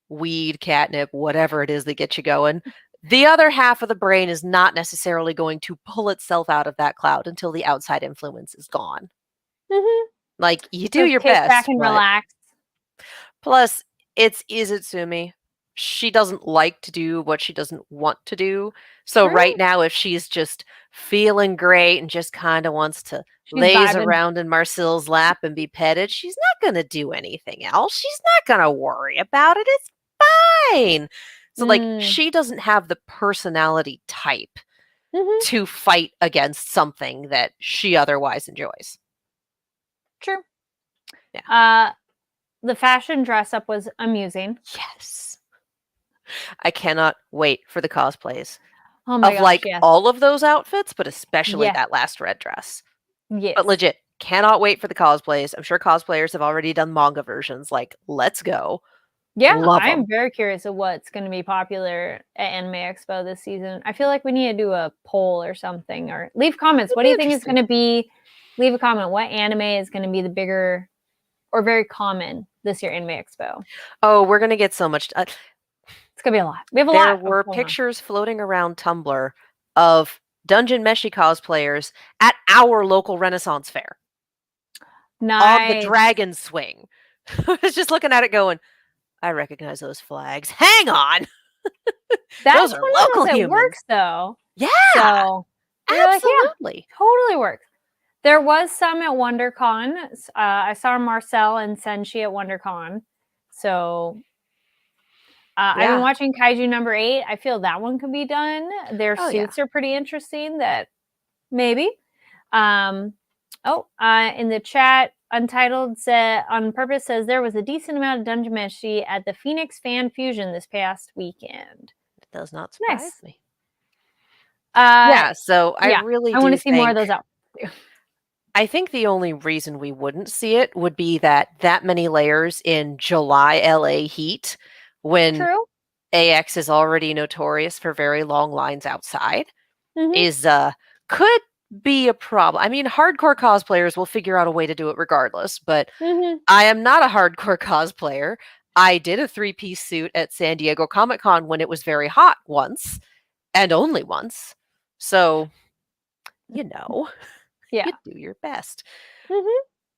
weed, catnip, whatever it is that gets you going, the other half of the brain is not necessarily going to pull itself out of that cloud until the outside influence is gone. Like, you do your best. Back and relax. Plus, it's Izutsumi. She doesn't like to do what she doesn't want to do. So right now, if she's just feeling great and just kind of wants to laze around in Marcel's lap and be petted, she's not going to do anything else. She's not going to worry about it. It's fine. So, like, she doesn't have the personality type to fight against something that she otherwise enjoys. True. Yeah. The fashion dress up was amusing. Yes. I cannot wait for the cosplays. Oh my gosh, all of those outfits, but especially that last red dress. Yes. But legit, cannot wait for the cosplays. I'm sure cosplayers have already done manga versions. Like, let's go. Yeah, I'm very curious of what's going to be popular at Anime Expo this season. I feel like we need to do a poll or something, or leave comments. What do you think is going to be? Leave a comment. What anime is going to be the bigger or very common this year Anime Expo? Oh, we're going to get so much. It's going to be a lot. We have a lot. There were pictures floating around Tumblr of Dungeon Meshi cosplayers at our local Renaissance fair. Nice. On the dragon swing. I was just looking at it going, I recognize those flags. Hang on. Those are local humans. It works though. Yeah. So absolutely. Totally works. There was some at WonderCon. I saw Marcel and Senshi at WonderCon. So I've been watching Kaiju number 8. I feel that one could be done. Their suits are pretty interesting. That maybe. In the chat, Untitled said on purpose says there was a decent amount of Dungeon Meshi at the Phoenix Fan Fusion this past weekend. It does not surprise me. So I really want to see more of those out. I think the only reason we wouldn't see it would be that many layers in July LA heat when AX is already notorious for very long lines outside is could be a problem. I mean, hardcore cosplayers will figure out a way to do it regardless, but I am not a hardcore cosplayer. I did a 3-piece suit at San Diego Comic-Con when it was very hot once, and only once. So, you do your best.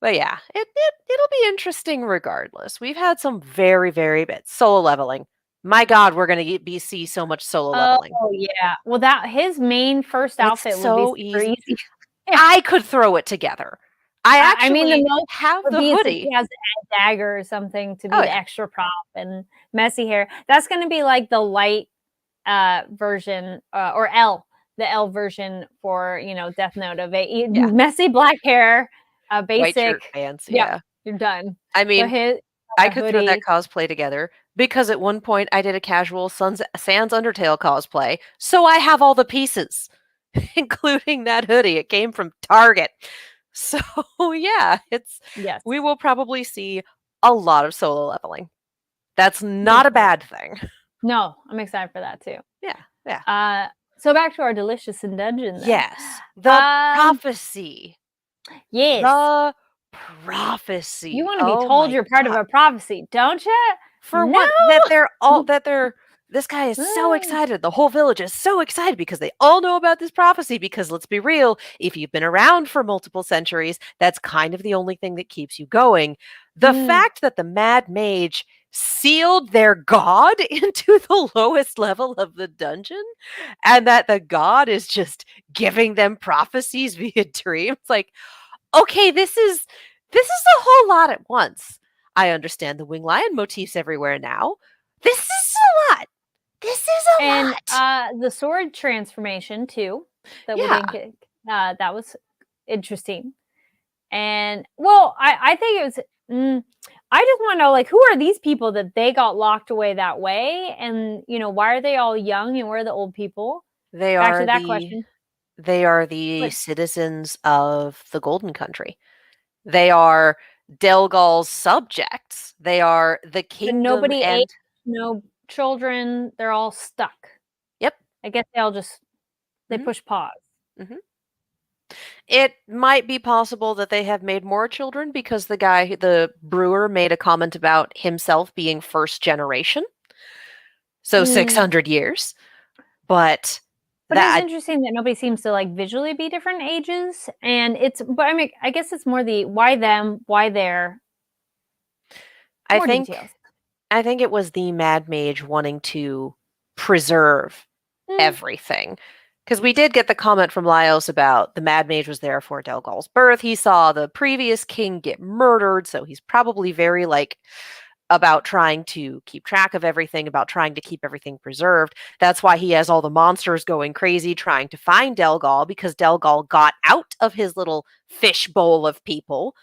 But yeah, it'll be interesting regardless. We've had some very, very bad solo leveling. My God, we're gonna see so much solo leveling. Oh yeah. Well, his main first outfit would be super easy. I could throw it together. I mean, the most have the hoodie. He has a dagger or something to be the extra prop and messy hair. That's going to be like the light version or the L version for Death Note of messy black hair, basic white shirt, pants. Yeah, you're done. I mean, I could throw that cosplay together because at one point I did a casual Sans Undertale cosplay, so I have all the pieces. including that hoodie. It came from Target. So yeah, Yes. we will probably see a lot of solo leveling. That's not Big a time. bad thing. No, I'm excited for that too. Yeah. So back to our delicious in dungeon then. Yes. The prophecy. Yes. The prophecy. You want to be Oh told my you're part of God. a prophecy, don't you? For No. one, this guy is so excited. The whole village is so excited because they all know about this prophecy. Because let's be real, if you've been around for multiple centuries, that's kind of the only thing that keeps you going. The fact that the Mad Mage sealed their god into the lowest level of the dungeon and that the god is just giving them prophecies via dreams, like, okay, this is a whole lot at once. I understand the wing lion motifs everywhere now. This is a lot. This is a lot. The sword transformation too that we Yeah. didn't get. That was interesting. And well, I think it was. I just want to know, like, who are these people that they got locked away that way, and why are they all young and where are the old people? They Back are to that the question. But citizens of the Golden Country. They are Delgal's subjects. They are the kingdom nobody and ate, no children. They're all stuck. Yep. I guess they all just Mhm. push pause. Mhm. It might be possible that they have made more children because the brewer made a comment about himself being first generation. So 600 years. But But it's that interesting that nobody seems to like visually be different ages, and but I mean, I guess it's more the why them, why there. I More think details. I think it was the Mad Mage wanting to preserve everything. Because we did get the comment from Laios about the Mad Mage was there for Delgal's birth. He saw the previous king get murdered, so he's probably very about trying to keep track of everything, about trying to keep everything preserved. That's why he has all the monsters going crazy trying to find Delgal, because Delgal got out of his little fish bowl of people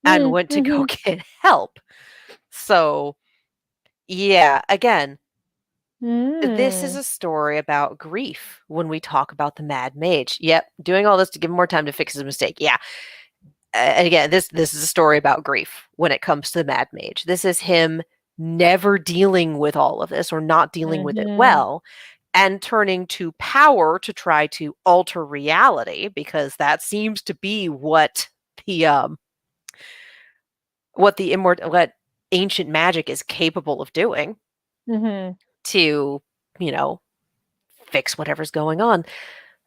and went to go get help. So, yeah, again, this is a story about grief when we talk about the Mad Mage. Yep, doing all this to give him more time to fix his mistake. Yeah. And again, this is a story about grief when it comes to the Mad Mage. This is him never dealing with all of this or not dealing with it well and turning to power to try to alter reality, because that seems to be what what ancient magic is capable of doing to, fix whatever's going on.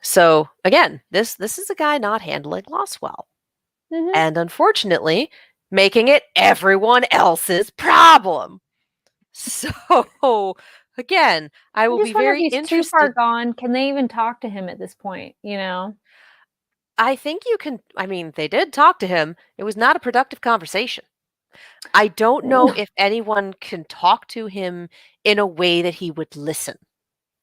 So again, this is a guy not handling loss well. And unfortunately, making it everyone else's problem. So again, I will be very if he's too far interested. gone. Can they even talk to him at this point? I think you can. I mean, they did talk to him. It was not a productive conversation. I don't know if anyone can talk to him in a way that he would listen.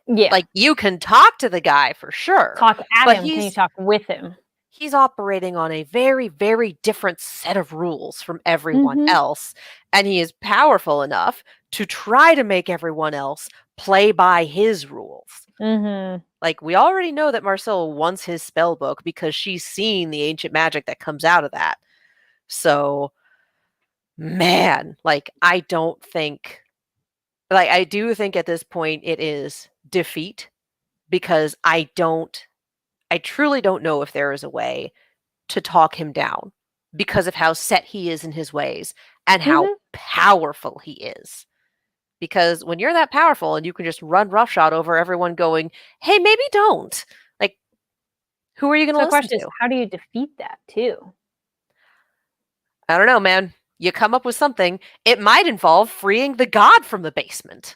Yeah. Like, you can talk to the guy for sure. Talk at but him. Can you talk with him? He's operating on a very, very different set of rules from everyone else. And he is powerful enough to try to make everyone else play by his rules. Like, we already know that Marcel wants his spell book because she's seen the ancient magic that comes out of that. So, man, I do think at this point it is defeat, because I truly don't know if there is a way to talk him down because of how set he is in his ways and how powerful he is. Because when you're that powerful and you can just run roughshod over everyone going, hey, maybe don't. Like, who are you going to listen to? How do you defeat that too? I don't know, man. You come up with something. It might involve freeing the god from the basement.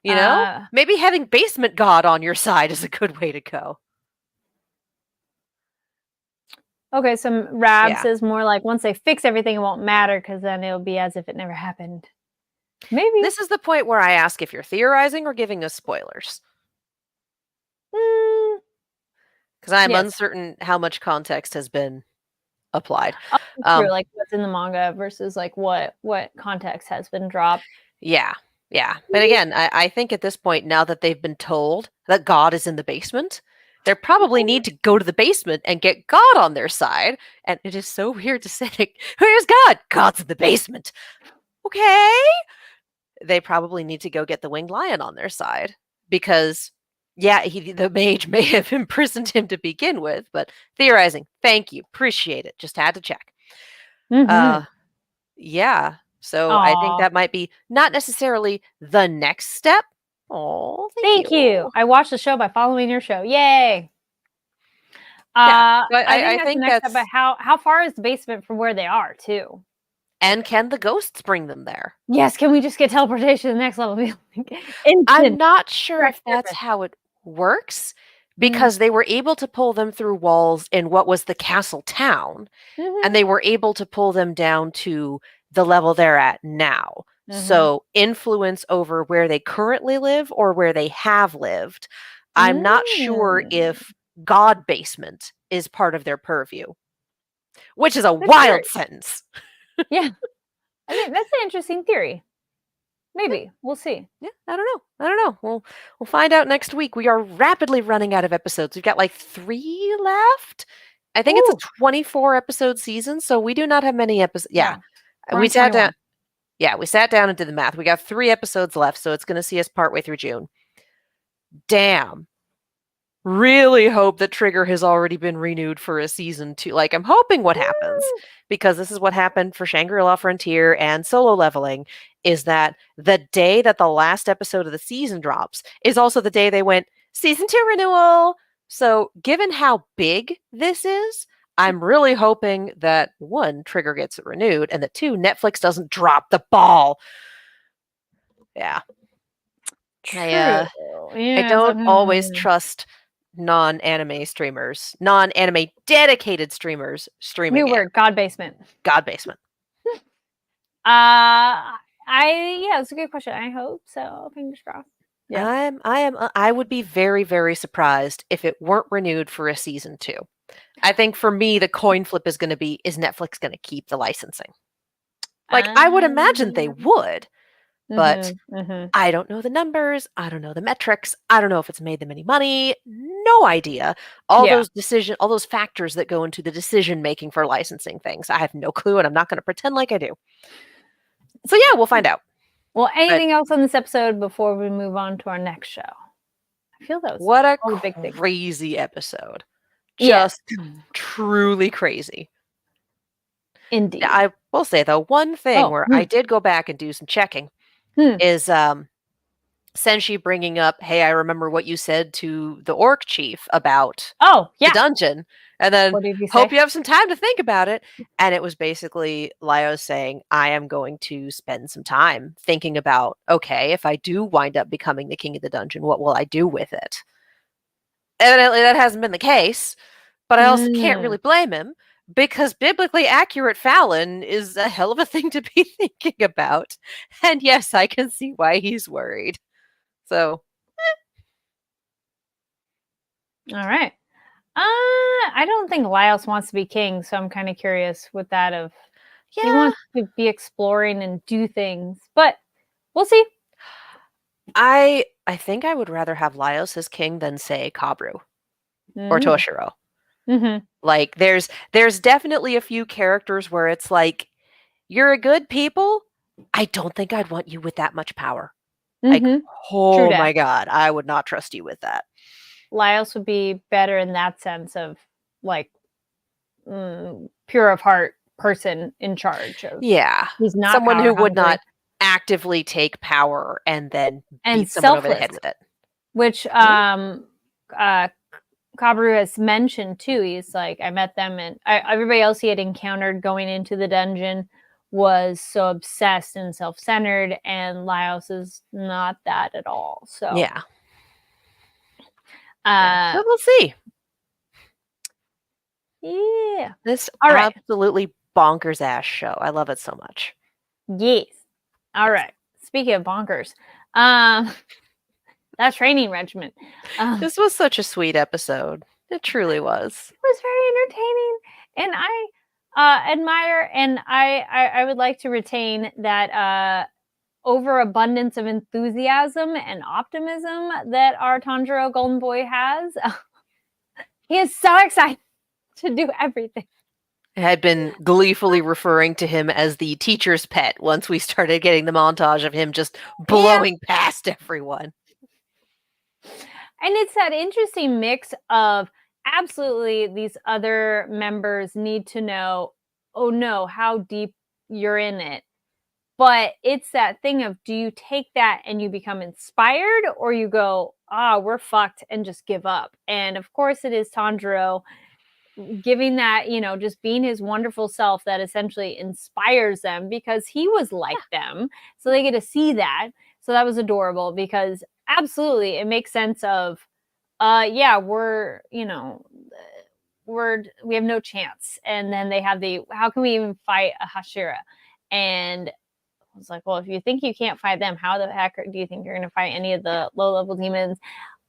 Maybe having basement god on your side is a good way to go. Okay, so Rab says more like once they fix everything, it won't matter because then it'll be as if it never happened. Maybe. This is the point where I ask if you're theorizing or giving us spoilers. Because I'm uncertain how much context has been applied. True, like what's in the manga versus like what context has been dropped. Yeah. But again, I think at this point, now that they've been told that God is in the basement, They probably need to go to the basement and get God on their side. And it is so weird to say, like, where's God? God's in the basement. Okay. They probably need to go get the winged lion on their side because, yeah, the mage may have imprisoned him to begin with, but theorizing. Thank you. Appreciate it. Just had to check. Mhm. Yeah. So I think Aw, that might be not necessarily the next step. Oh, thank thank you. you. I watched the show by following your show. Yay. Yeah. But I I think that's the think next step, but that's, how far is the basement from where they are too? and can the ghosts bring them there? Yes, can we just get teleportation to the next level? Be like, I'm instant not sure crack if that's surface. how it works Mm, because they were able to pull them through walls in what was the castle town, and mhm, they were able to pull them down to the level they're at now. mhm. So, influence over where they currently live or where they have lived. I'm not sure Mm, if God basement is part of their purview, which is a good wild theory. sentence. Yeah, I think that's an interesting theory. Maybe, we'll see. Yeah, I don't know. I don't know. We'll find out next week. We are rapidly running out of episodes. We've got like 3 left. I think it's a Ooh, 24 episode season, so we do not have many episodes. Yeah. yeah, we're We on sat down. 21. Yeah, we sat down and did the math. We got 3 episodes left, so it's going to see us partway through June. Damn. Really hope that Trigger has already been renewed for a season 2. Like, I'm hoping what happens, Woo! because this is what happened for Shangri-La Frontier and Solo Leveling, is that the day that the last episode of the season drops is also the day they went, season 2 renewal. So, given how big this is, I'm really hoping that 1, Trigger gets it renewed, and that 2, Netflix doesn't drop the ball. Yeah. I, True. uh, I Yeah, don't always trust non-anime streamers, non-anime dedicated streamers streaming new word, God basement. God Basement. Yeah, it's a good question. I hope so. Fingers crossed. Yeah. I would be very, very surprised if it weren't renewed for a season 2. I think for me, the coin flip is going to be, is Netflix going to keep the licensing? Like, I would imagine they Um, would, but mhm, mhm. I don't know the numbers. I don't know the metrics. I don't know if it's made them any money. No idea. Yeah. All those factors that go into the decision making for licensing things. I have no clue, and I'm not going to pretend like I do. So yeah, we'll find out. Well, But anything else on this episode before we move on to our next show? I feel that was what a all the big things. crazy episode. Yes, Just truly crazy. Yeah, indeed. I will say though, one thing Oh, where I did go back and do some checking hmm. is Senshi bringing up, "Hey, I remember what you said to the orc chief about Oh, the yeah. dungeon," and then, What did he "Hope say? you have some time to think about it." And it was basically Lio saying, "I am going to spend some time thinking about, okay, if I do wind up becoming the king of the dungeon, what will I do with it?" Evidently, that hasn't been the case, but I also can't Mm. really blame him because biblically accurate Fallon is a hell of a thing to be thinking about. And yes, I can see why he's worried. So, All right. I don't think Lyos wants to be king, so I'm kind of curious with that of he yeah, wants to be exploring and do things, but we'll see. I think I would rather have Laios as king than say Kabru or Mm. Toshiro. Mhm. Like there's definitely a few characters where it's like you're a good people. I don't think I'd want you with that much power. Like, Mhm. True oh dat. my god, I would not trust you with that. Lyos would be better in that sense of like pure of heart person in charge of Yeah. he's not Someone power who would not hungry actively take power and then and beat someone over the selfless, head with it. which Yeah. uh Kabru has mentioned too. He's like, I met them, and everybody else he had encountered going into the dungeon was so obsessed and self-centered, and Lyos is not that at all. So, Yeah. Yeah. uh, But we'll see. yeah. This All right. absolutely bonkers ass show. I love it so much. Yes. All Yes. right. Speaking of bonkers, um, that training regimen. This was such a sweet episode. It truly was. It was very entertaining, and I admire and I would like to retain that overabundance of enthusiasm and optimism that our Tanjiro Golden Boy has. He is so excited to do everything. Had been gleefully referring to him as the teacher's pet once we started getting the montage of him just blowing past everyone. And it's that interesting mix of absolutely these other members need to know, oh no, how deep you're in it. But it's that thing of, do you take that and you become inspired, or you go, we're fucked, and just give up? And of course it is Tanjiro giving that, just being his wonderful self that essentially inspires them, because he was like them. So they get to see that. So that was adorable, because absolutely it makes sense of, yeah, we have no chance. And then they have how can we even fight a Hashira? And I was like, well, if you think you can't fight them, how the heck do you think you're going to fight any of the low-level demons?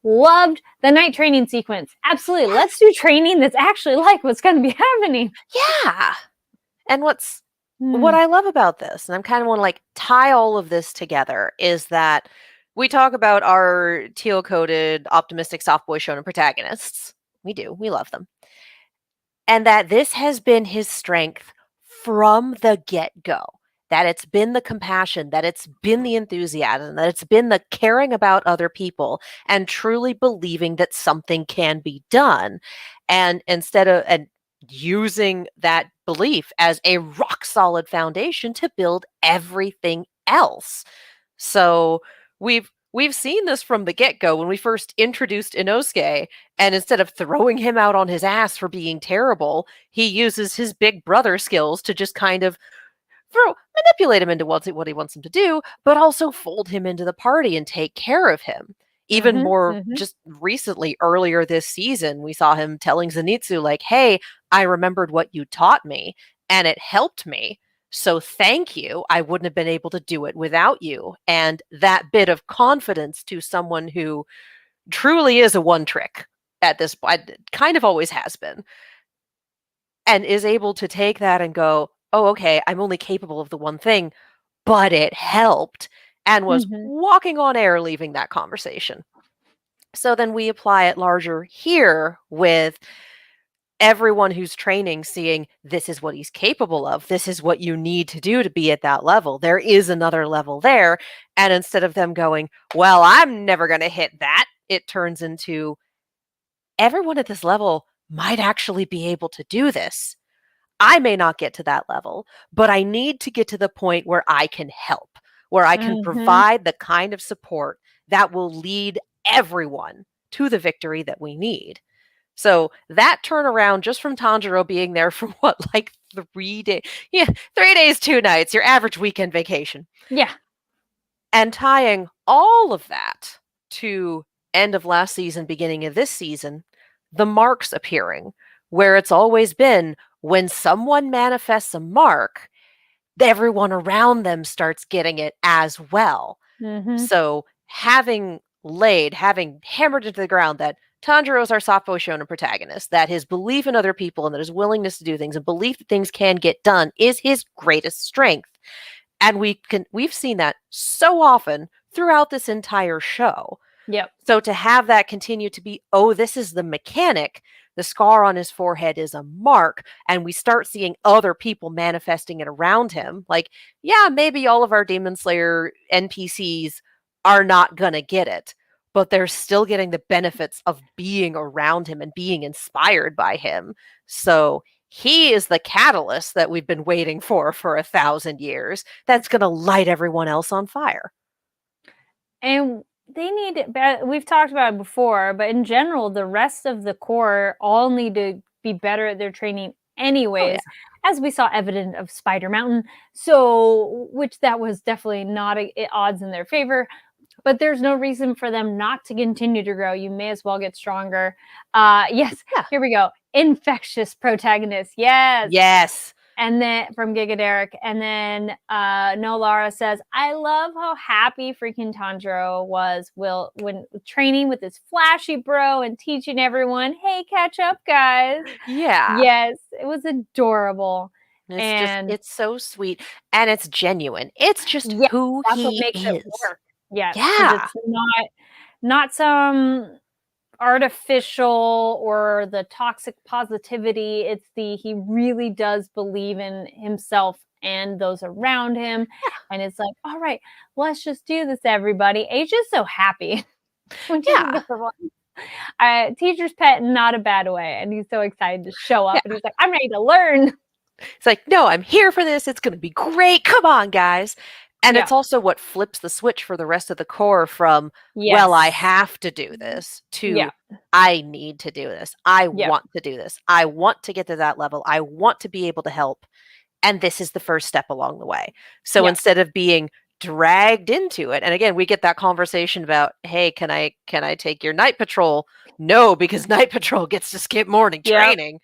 Loved the night training sequence. Absolutely. Yes. Let's do training that's actually like what's going to be happening. Yeah. And what I love about this, and I'm kind of want to like tie all of this together, is that we talk about our teal-coated, optimistic soft boy shonen protagonists. We do. We love them. And that this has been his strength from the get-go. That it's been the compassion, that it's been the enthusiasm, that it's been the caring about other people and truly believing that something can be done. And instead of using that belief as a rock solid foundation to build everything else. So we've seen this from the get-go when we first introduced Inosuke, and instead of throwing him out on his ass for being terrible, he uses his big brother skills to just kind of manipulate him into what he wants him to do, but also fold him into the party and take care of him. Even more just recently, earlier this season, we saw him telling Zenitsu, like, hey, I remembered what you taught me, and it helped me. So thank you. I wouldn't have been able to do it without you. And that bit of confidence to someone who truly is a one trick at this point, kind of always has been, and is able to take that and go, oh, okay, I'm only capable of the one thing, but it helped, and was walking on air leaving that conversation. So then we apply it larger here with everyone who's training, seeing this is what he's capable of. This is what you need to do to be at that level. There is another level there. And instead of them going, well, I'm never going to hit that, it turns into everyone at this level might actually be able to do this. I may not get to that level, but I need to get to the point where I can help, where I can provide the kind of support that will lead everyone to the victory that we need. So that turnaround just from Tanjiro being there for what, like 3 days? Yeah, 3 days, 2 nights, your average weekend vacation. Yeah. And tying all of that to end of last season, beginning of this season, the marks appearing, where it's always been when someone manifests a mark, everyone around them starts getting it as well. So having hammered into the ground that Tanjiro is our soft boy shonen protagonist, that his belief in other people and that his willingness to do things and belief that things can get done is his greatest strength. And we've seen that so often throughout this entire show. Yep. So to have that continue to be, oh, this is the mechanic, the scar on his forehead is a mark, and we start seeing other people manifesting it around him. Like, yeah, maybe all of our Demon Slayer NPCs are not gonna get it, but they're still getting the benefits of being around him and being inspired by him. So he is the catalyst that we've been waiting for 1,000 years that's gonna light everyone else on fire. And they need we've talked about it before, but in general, the rest of the core all need to be better at their training anyways, as we saw evident of Spider Mountain. So, which that was definitely not odds in their favor, but there's no reason for them not to continue to grow. You may as well get stronger. Yes, here we go. Infectious protagonist. Yes. And then from Giga Derek, and then No Lara says, I love how happy freaking Tanjiro was when training with his flashy bro and teaching everyone, hey, catch up, guys. Yeah. Yes, it was adorable. It's so sweet, and it's genuine. It's just who that's he what makes is. it work. Yes. Yeah. It's not some artificial or the toxic positivity. It's he really does believe in himself and those around him. And it's like, all right, let's just do this, everybody. He's just so happy, which is Yeah. adorable. Teacher's pet in not a bad way. And he's so excited to show up. Yeah. And he's like, I'm ready to learn. It's like, no, I'm here for this. It's going to be great. Come on, guys. And it's also what flips the switch for the rest of the core from, well, I have to do this to I need to do this. I want to do this. I want to get to that level. I want to be able to help. And this is the first step along the way. So instead of being dragged into it, and again, we get that conversation about, hey, can I take your night patrol? No, because night patrol gets to skip morning training.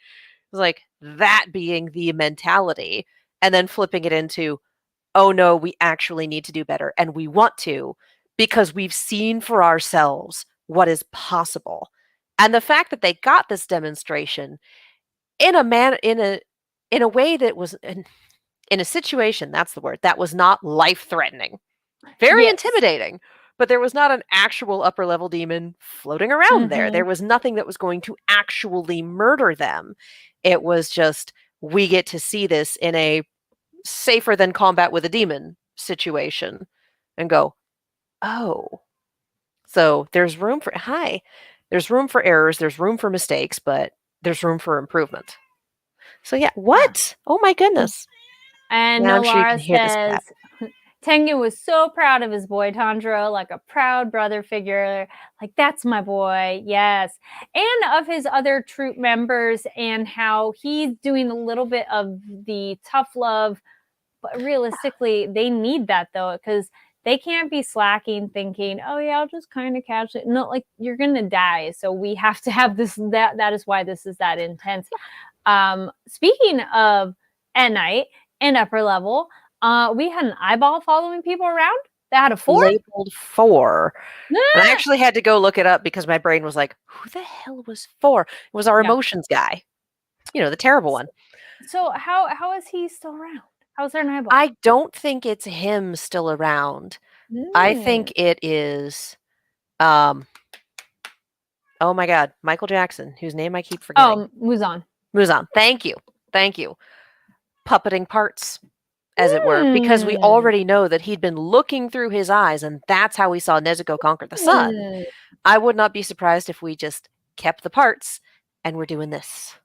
It's like that being the mentality, and then flipping it into, oh no, we actually need to do better, and we want to, because we've seen for ourselves what is possible. And the fact that they got this demonstration in a way that was in a situation, that's the word, that was not life-threatening. Very intimidating, but there was not an actual upper level demon floating around there. There was nothing that was going to actually murder them. It was just, we get to see this in a safer than combat with a demon situation and go, oh. So there's room for, there's room for errors, there's room for mistakes, but there's room for improvement. So yeah, what? Oh my goodness. And Laura says, Tengen was so proud of his boy Tanjiro, like a proud brother figure. Like, that's my boy, yes. And of his other troop members and how he's doing a little bit of the tough love. But realistically, they need that, though, because they can't be slacking thinking, oh, yeah, I'll just kind of catch it. No, like, you're going to die. So we have to have this. That is why this is that intense. Speaking of at night and upper level, we had an eyeball following people around that had a 4. Labeled 4. And I actually had to go look it up because my brain was like, who the hell was 4? It was our emotions guy. You know, the terrible one. So how is he still around? How's there an eyeball? I don't think it's him still around. I think it is oh my god, Michael Jackson, whose name I keep forgetting. Muzan. Muzan. Thank you. Puppeting parts, as it were, because we already know that he'd been looking through his eyes, and that's how we saw Nezuko conquer the sun. I would not be surprised if we just kept the parts and we're doing this.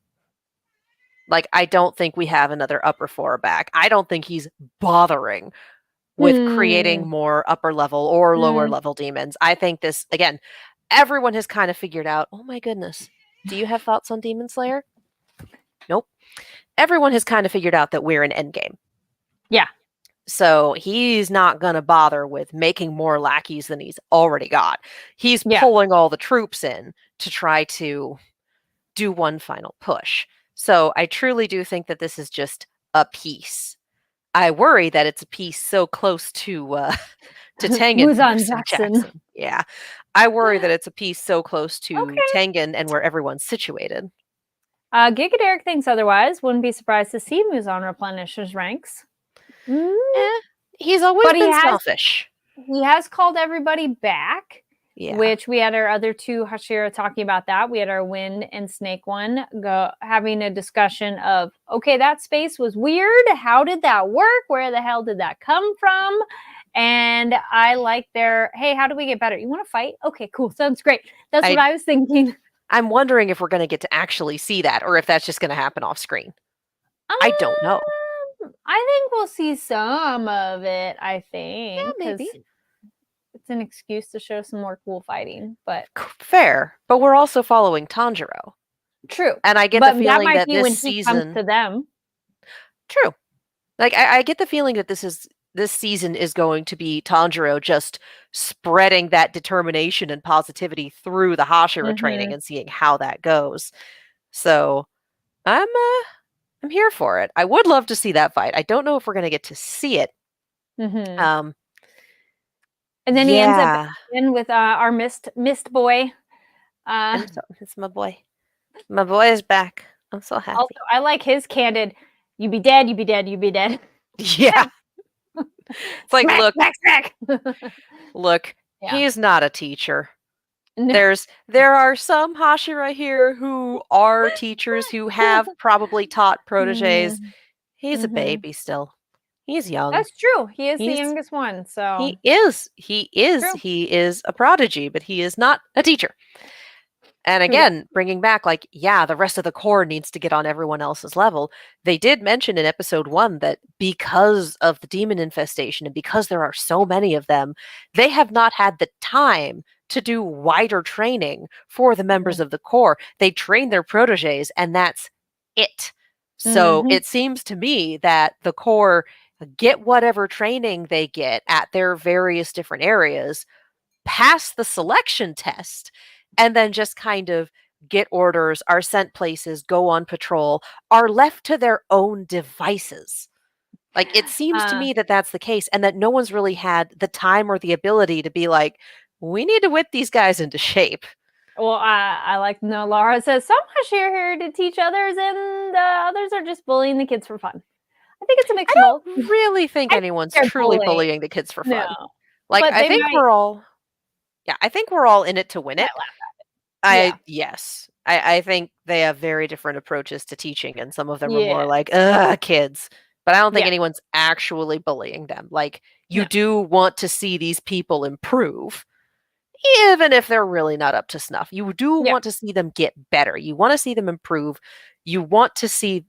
Like, I don't think we have another upper 4 back. I don't think he's bothering with creating more upper level or lower level demons. I think this, again, everyone has kind of figured out, oh my goodness, do you have thoughts on Demon Slayer? Nope. Everyone has kind of figured out that we're in endgame. Yeah. So he's not going to bother with making more lackeys than he's already got. He's pulling all the troops in to try to do one final push. So I truly do think that this is just a piece. I worry that it's a piece so close to Tengen. Muzan Jackson. Yeah. I worry that it's a piece so close to Tengen and where everyone's situated. Giga Derek thinks otherwise. Wouldn't be surprised to see Muzan replenish his ranks. He's always been selfish. He has called everybody back. Yeah. Which we had our other 2 Hashira talking about that. We had our Wind and Snake one having a discussion of, okay, that space was weird. How did that work? Where the hell did that come from? And I like their, hey, how do we get better? You want to fight? Okay, cool. Sounds great. That's what I was thinking. I'm wondering if we're going to get to actually see that or if that's just going to happen off screen. I don't know. I think we'll see some of it, I think. Yeah, maybe. It's an excuse to show some more cool fighting, but fair. But we're also following Tanjiro. True. And I get the feeling that this season comes to them. True. Like I get the feeling that this season is going to be Tanjiro just spreading that determination and positivity through the Hashira training and seeing how that goes. So I'm here for it. I would love to see that fight. I don't know if we're going to get to see it. And then he ends up in with our mist boy. It's my boy. My boy is back. I'm so happy. Also, I like his candid, you be dead, you be dead, you be dead. Yeah. It's like, smack. look, he's not a teacher. No. There are some Hashira here who are teachers who have probably taught proteges. Mm, He's a mhm. baby still. He's young. That's true. He is the He's youngest one, so true. he is a prodigy, but he is not a teacher. And True that. again, bringing back, like, yeah, the rest of the core needs to get on everyone else's level. They did mention in episode 1 that because of the demon infestation and because there are so many of them, they have not had the time to do wider training for the members of the core. They train their proteges, and that's it. So Mhm. it seems to me that the core get whatever training they get at their various different areas, pass the selection test, and then just kind of get orders, are sent places, go on patrol, are left to their own devices. Like, it seems to Uh, me that that's the case, and that no one's really had the time or the ability to be like, we need to whip these guys into shape. well, I like no. Laura says some Hashir are here to teach others, and others are just bullying the kids for fun. I think it's a mix I of both. don't really think I think anyone's they're truly bullying. bullying the kids for No, fun. Like, but I they think might, I think we're all in it to win might it. laugh. Yeah, Yes. I think they have very different approaches to teaching, and some of them are yeah, more like, ugh, kids. But I don't think yeah. anyone's actually bullying them. Like, you No. do want to see these people improve, even if they're really not up to snuff. You do Yeah. want to see them get better. You want to see them improve. You want to see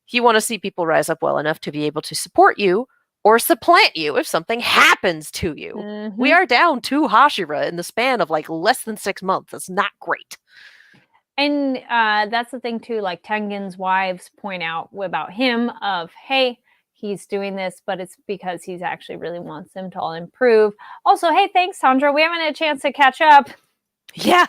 you want to see people rise up well enough to be able to support you or supplant you if something happens to you. We Mhm. are down 2 Hashira in the span of like less than 6 months. That's not great. And that's the thing too. Like Tengen's wives point out about him of, hey, he's doing this, but it's because he's actually really wants them to all improve. Also, hey, thanks, Sandra. We haven't had a chance to catch up, Yeah.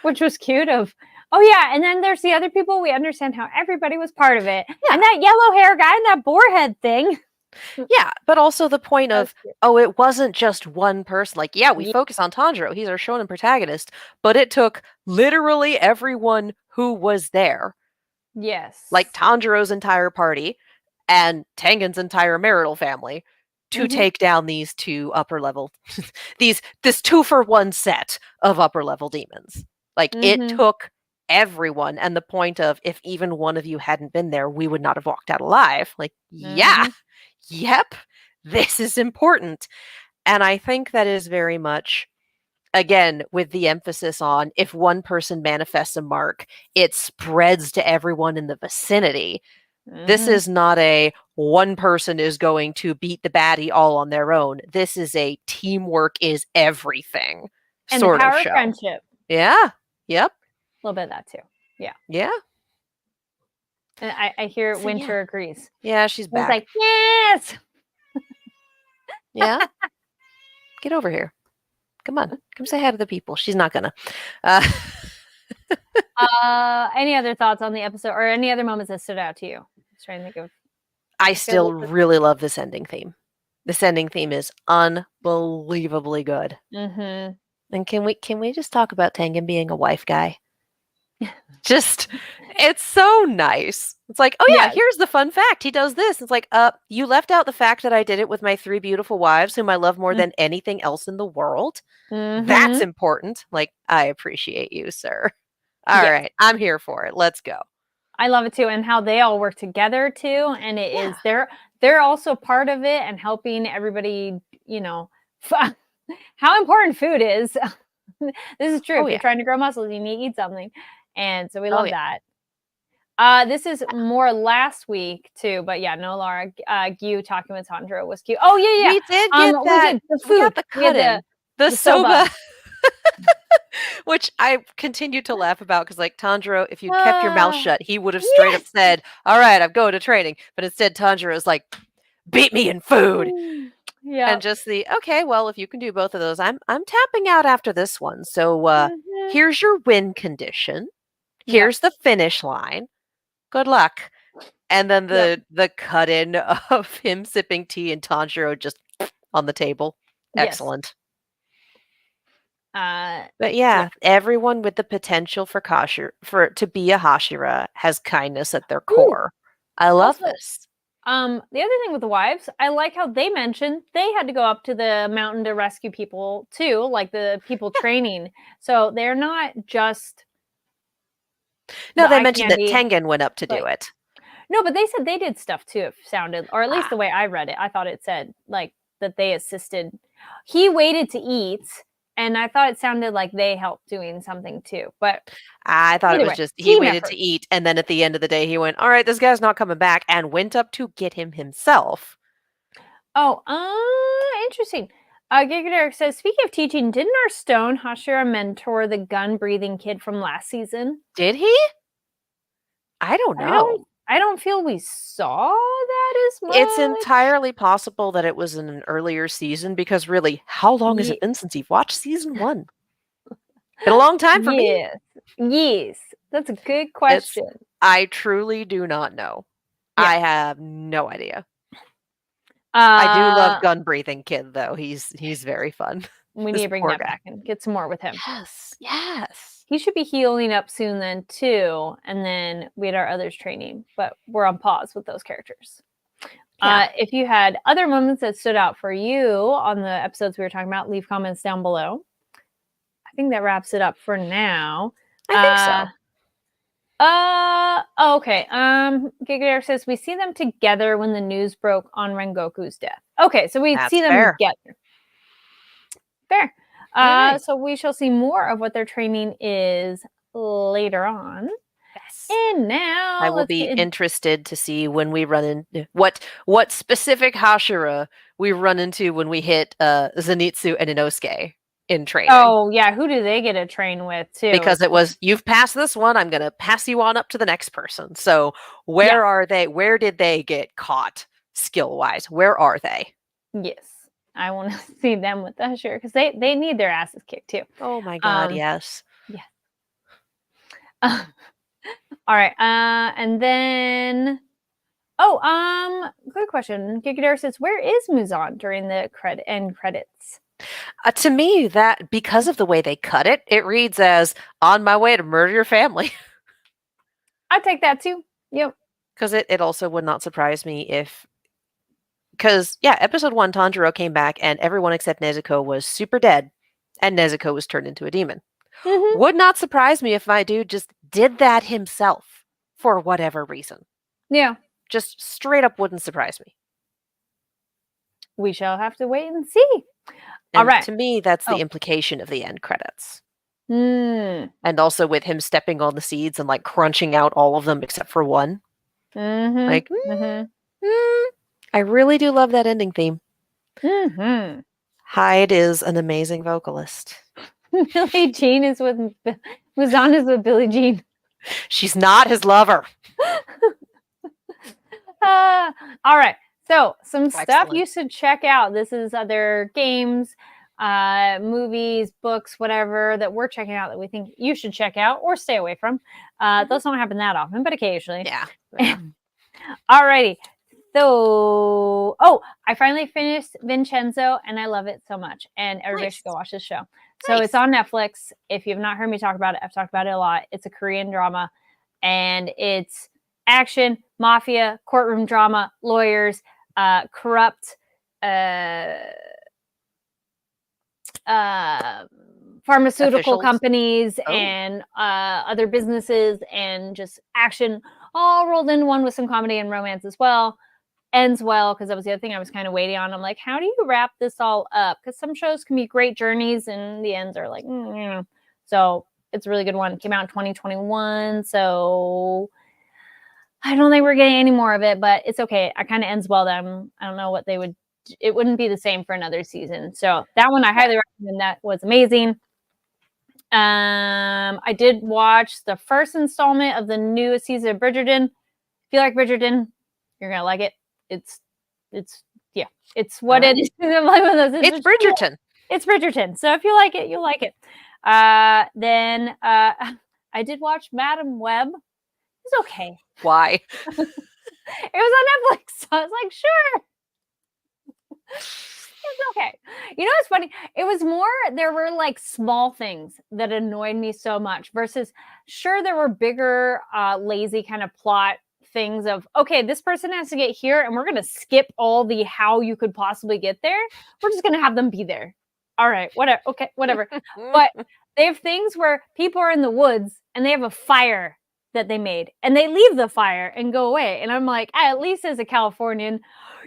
which was cute. Of, oh yeah, and then there's the other people. We understand how everybody was part of it, Yeah. and that yellow hair guy and that boarhead thing. Yeah, but also the point That of, was cute. oh, it wasn't just one person. Like, yeah, we Ye- focus on Tanjiro. He's our shonen protagonist, but it took literally everyone who was there, like Yes. Tanjiro's entire party and Tengen's entire marital family, to Mhm. take down these 2 upper level this 2-for-1 set of upper level demons. Like, it Mhm. took everyone, and the point of, if even one of you hadn't been there, we would not have walked out alive. Like, yeah. Mhm. Yep, this is important. And I think that is very much, again, with the emphasis on, if one person manifests a mark, it spreads to everyone in the vicinity. This Mhm. is not a one person is going to beat the baddie all on their own. This is a teamwork is everything And the sort of power of show. friendship. Yeah. Yep. A little bit of that too. Yeah. Yeah. And I hear So, Winter yeah. agrees. Yeah, she's I was back. like, yes. Yeah. Get over here. Come on. Come say hi to the people. She's not gonna. Uh, Any other thoughts on the episode or any other moments that stood out to you? Just trying to think of. I still really love this ending theme. This ending theme is unbelievably good. Mm-hmm. And can we just talk about Tengen being a wife guy? Just, it's so nice. It's like, oh yeah, Yes. here's the fun fact. He does this. It's like, you left out the fact that I did it with my 3 beautiful wives, whom I love more than anything else in the world. That's Mm-hmm. important. Like, I appreciate you, sir. All Yes. right, I'm here for it. Let's go. I love it too, and how they all work together too. And it is Yeah. they're also part of it and helping everybody. You know, how important food is. This is true. Oh, If you're yeah. trying to grow muscles, you need to eat something, and so we Oh, love yeah. that. This is more last week too, but yeah, no, Laura, Gyu talking with Sandra was cute. Oh yeah, We did yeah. get We that. did the We got food. the We had cut-in. The the soba. Which I continued to laugh about because, like, Tanjiro, if you'd kept your mouth shut, he would have straight up Yes. said, all right, I'm going to training. But instead, Tanjiro is like, beat me in food. Yeah. And just the, okay, well, if you can do both of those, I'm tapping out after this one. So Mhm. here's your win condition. Here's the finish line. Good luck. And then Yep. the cut in of him sipping tea and Tanjiro just on the table. Yes. Excellent. Uh, But yeah, everyone with the potential for to be a Hashira has kindness at their core. I love Also, this. The other thing with the wives, I like how they mentioned they had to go up to the mountain to rescue people too, like the people training. So they're not just No, the they eye mentioned that candy, Tengen went up to do but it. no, but they said they did stuff too, it sounded, or at least Ah, the way I read it, I thought it said like that they assisted. He waited to eat, and I thought it sounded like they helped doing something too. But I thought it either was way, just he team waited effort. to eat, and then at the end of the day, he went, "All right, this guy's not coming back," and went up to get him himself. Oh, interesting. Giga Derek says, speaking of teaching, didn't our stone Hashira mentor the gun-breathing kid from last season? Did he? I don't know. I don't feel we saw that as much. It's entirely possible that it was in an earlier season because really, how long has it been since you've watched season 1? Been a long time for me. Yes. Yes. That's a good question. I truly do not know. Yeah. I have no idea. I do love gun breathing kid though. He's very fun. We need to bring that back and get some more with him. Yes, yes. He should be healing up soon then too, and then we had our others training, but we're on pause with those characters. Yeah. If you had other moments that stood out for you on the episodes we were talking about, leave comments down below. I think that wraps it up for now. I think so. Okay. Giga says we see them together when the news broke on Rengoku's death. Okay, so we see them together. Fair. Right. So we shall see more of what their training is later on. Yes. And now I will be interested to see when we run in what specific Hashira we run into when we hit Zenitsu and Inosuke in training. Oh yeah, who do they get to train with too? Because it was, you've passed this one, I'm gonna pass you on up to the next person. So where are they? Where did they get caught skill-wise? Where are they? Yes. I want to see them with Usher because they need their asses kicked too. Oh my god, yes. Yeah. All right. And then good question. Gigadare says, where is Muzan during the end credits? To me, that because of the way they cut it, it reads as on my way to murder your family. I take that too. Yep. Because it also would not surprise me if, because yeah, episode 1, Tanjiro came back and everyone except Nezuko was super dead, and Nezuko was turned into a demon. Mm-hmm. Would not surprise me if my dude just did that himself for whatever reason. Yeah. Just straight up wouldn't surprise me. We shall have to wait and see. And all right. To me, that's the implication of the end credits. And also with him stepping on the seeds and like crunching out all of them except for one. Like, I really do love that ending theme. Hyde is an amazing vocalist. Billie Jean is with Muzan is with Billie Jean. She's not his lover. All right. So some stuff you should check out. This is other games, movies, books, whatever that we're checking out that we think you should check out or stay away from. Those don't happen that often, but occasionally. Yeah. All righty. So, I finally finished Vincenzo and I love it so much. And everybody should go watch this show. So it's on Netflix. If you've not heard me talk about it, I've talked about it a lot. It's a Korean drama and it's action, mafia, courtroom drama, lawyers, corrupt pharmaceutical companies and other businesses and just action all rolled into one with some comedy and romance as well. Ends well, because that was the other thing I was kind of waiting on. I'm like, how do you wrap this all up? Because some shows can be great journeys and the ends are like, So it's a really good one. It came out in 2021. So I don't think we're getting any more of it, but it's okay. It kind of ends well then. I don't know what it wouldn't be the same for another season. So that one I highly recommend. That was amazing. I did watch the first installment of the newest season of Bridgerton. If you like Bridgerton, you're going to like it. It's what it is. It's Bridgerton. It's Bridgerton. So if you like it, you'll like it. Then I did watch Madam Web. It's okay. Why? It was on Netflix. So I was like, sure. It's okay. You know what's funny? It was more, there were like small things that annoyed me so much versus, sure, there were bigger, lazy kind of plot things of, okay, this person has to get here and we're going to skip all the how you could possibly get there. We're just going to have them be there. All right, whatever. Okay, whatever. But they have things where people are in the woods and they have a fire that they made and they leave the fire and go away. And I'm like, at least as a Californian,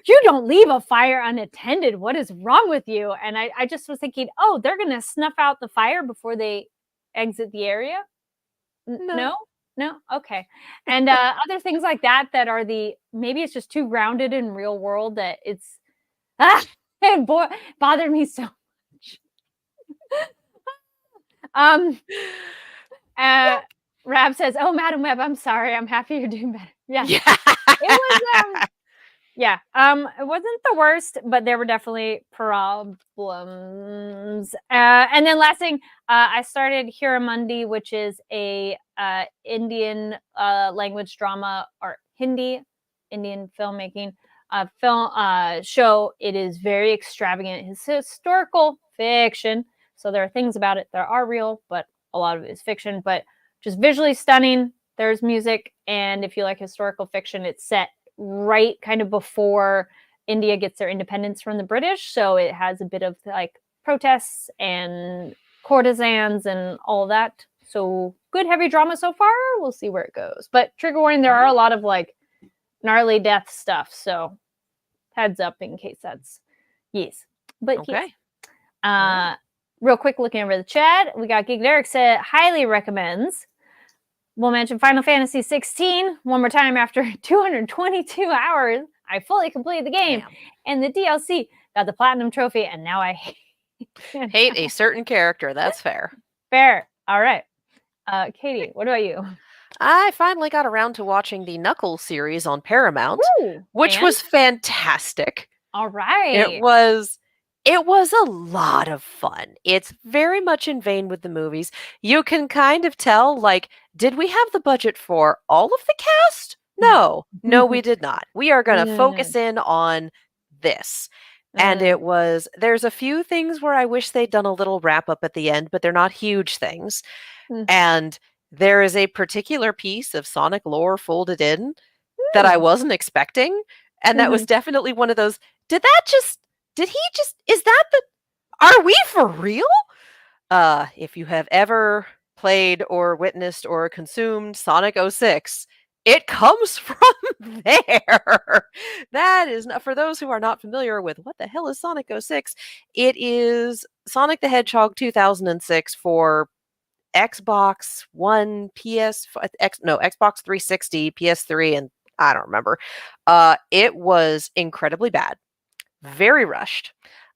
you don't leave a fire unattended. What is wrong with you? And I just was thinking, oh, they're going to snuff out the fire before they exit the area. No? Okay. And other things like that are maybe it's just too grounded in real world that it's, it bothered me so much. Rab says, "Oh, Madam Web, I'm sorry. I'm happy you're doing better." Yeah. It was yeah. It wasn't the worst, but there were definitely problems. And then last thing, I started Hiramundi, which is a Indian language drama or Indian filmmaking film show. It is very extravagant. It's historical fiction. So there are things about it that are real, but a lot of it is fiction, but just visually stunning. There's music. And if you like historical fiction, it's set right kind of before India gets their independence from the British. So it has a bit of like protests and courtesans and all that. So good heavy drama so far. We'll see where it goes. But trigger warning, there are a lot of like gnarly death stuff. So heads up in case that's yes. But okay. Yes. Real quick, looking over the chat, we got Gig Derek said highly recommends. We'll mention Final Fantasy 16 one more time. After 222 hours, I fully completed the game. Damn. And the DLC got the platinum trophy, and now I hate a certain character. That's fair. Fair. All right. Katie, what about you? I finally got around to watching the Knuckles series on Paramount, which was fantastic. All right. It was a lot of fun. It's very much in vein with the movies. You can kind of tell, like, did we have the budget for all of the cast? No, we did not. We are going to focus in on this. And there's a few things where I wish they'd done a little wrap up at the end, but they're not huge things. And there is a particular piece of Sonic lore folded in that I wasn't expecting. And that was definitely one of those, are we for real? If you have ever played or witnessed or consumed Sonic 06, it comes from there. That is not, for those who are not familiar with what the hell is Sonic 06, it is Sonic the Hedgehog 2006 for Xbox One, Xbox 360, PS3, and I don't remember. It was incredibly bad. Very rushed.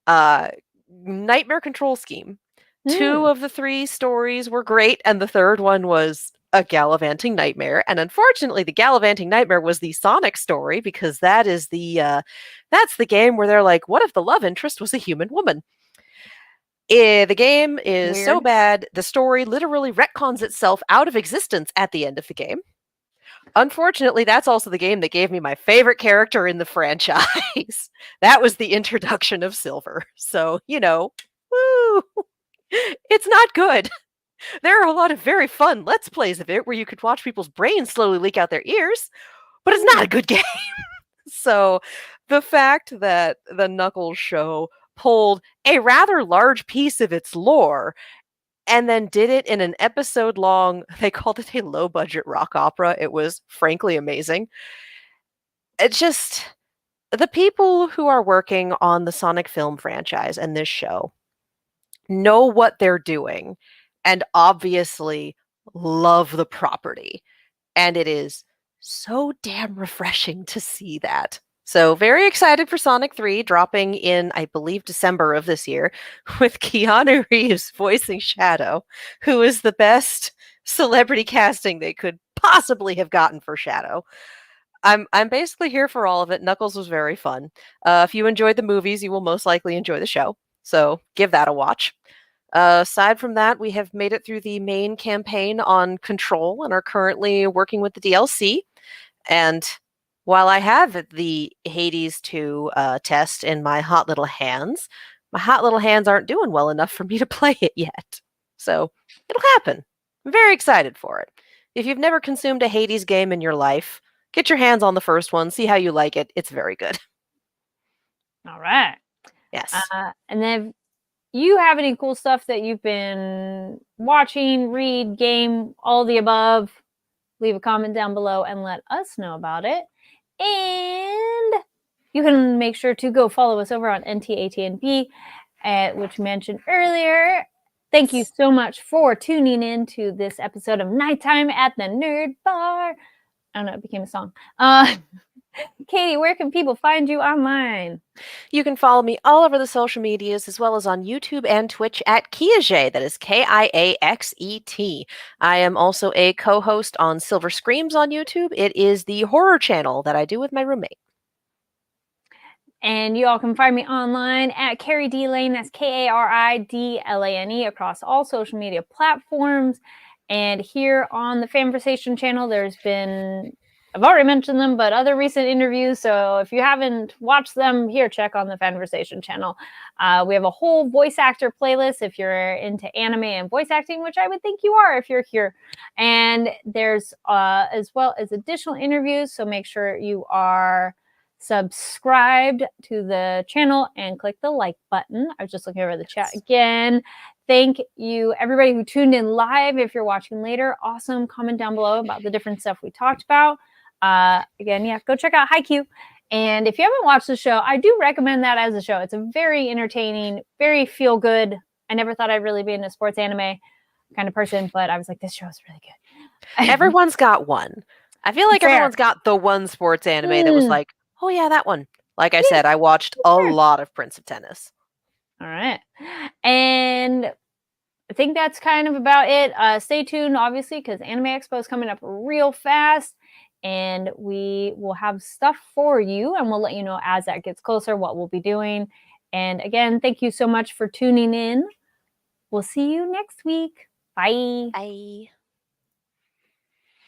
Nightmare Control Scheme. 2 of the 3 stories were great, and the third one was a gallivanting nightmare. And unfortunately, the gallivanting nightmare was the Sonic story, because that is that's the game where they're like, what if the love interest was a human woman? The game is so bad, the story literally retcons itself out of existence at the end of the game. Unfortunately, that's also the game that gave me my favorite character in the franchise. That was the introduction of Silver. So, woo! It's not good. There are a lot of very fun Let's Plays of it where you could watch people's brains slowly leak out their ears, but it's not a good game. So, the fact that the Knuckles show pulled a rather large piece of its lore and then did it in an episode long, they called it a low budget rock opera. It was frankly amazing. It's just, the people who are working on the Sonic film franchise and this show know what they're doing and obviously love the property. And it is so damn refreshing to see that. So very excited for Sonic 3 dropping in, I believe, December of this year, with Keanu Reeves voicing Shadow, who is the best celebrity casting they could possibly have gotten for Shadow. I'm basically here for all of it. Knuckles was very fun. If you enjoyed the movies, you will most likely enjoy the show. So give that a watch. Aside from that, we have made it through the main campaign on Control and are currently working with the DLC. And while I have the Hades 2 test in my hot little hands aren't doing well enough for me to play it yet. So it'll happen. I'm very excited for it. If you've never consumed a Hades game in your life, Get your hands on the first one. See how you like it. It's very good. All right. Yes. And then you have any cool stuff that you've been watching, read, game, all the above, leave a comment down below and let us know about it. And you can make sure to go follow us over on NTATNB, which mentioned earlier. Thank you so much for tuning in to this episode of Nighttime at the Nerd Bar. I don't know, it became a song. Katie, where can people find you online? You can follow me all over the social medias as well as on YouTube and Twitch at Kiaxet. That is Kiaxet. I am also a co-host on Silver Screams on YouTube. It is the horror channel that I do with my roommate. And you all can find me online at Carrie D Lane. That's KARIDLANE across all social media platforms. And here on the Fanversation channel, there's been, I've already mentioned them, but other recent interviews. So if you haven't watched them, here, check on the Fanversation channel. We have a whole voice actor playlist if you're into anime and voice acting, which I would think you are if you're here. And there's as well as additional interviews. So make sure you are subscribed to the channel and click the like button. I was just looking over the chat again. Thank you, everybody who tuned in live. If you're watching later, awesome. Comment down below about the different stuff we talked about. Again, yeah, go check out Haikyuu. And if you haven't watched the show, I do recommend that as a show. It's a very entertaining, very feel good. I never thought I'd really be into sports anime kind of person, but I was like, this show is really good. Everyone's got one. I feel like Fair. everyone's got the one sports anime that was like, oh yeah, that one. Like I said, I watched a lot of Prince of Tennis. All right. And I think that's kind of about it. Stay tuned, obviously, because Anime Expo is coming up real fast. And we will have stuff for you. And we'll let you know as that gets closer what we'll be doing. And again, thank you so much for tuning in. We'll see you next week. Bye. Bye.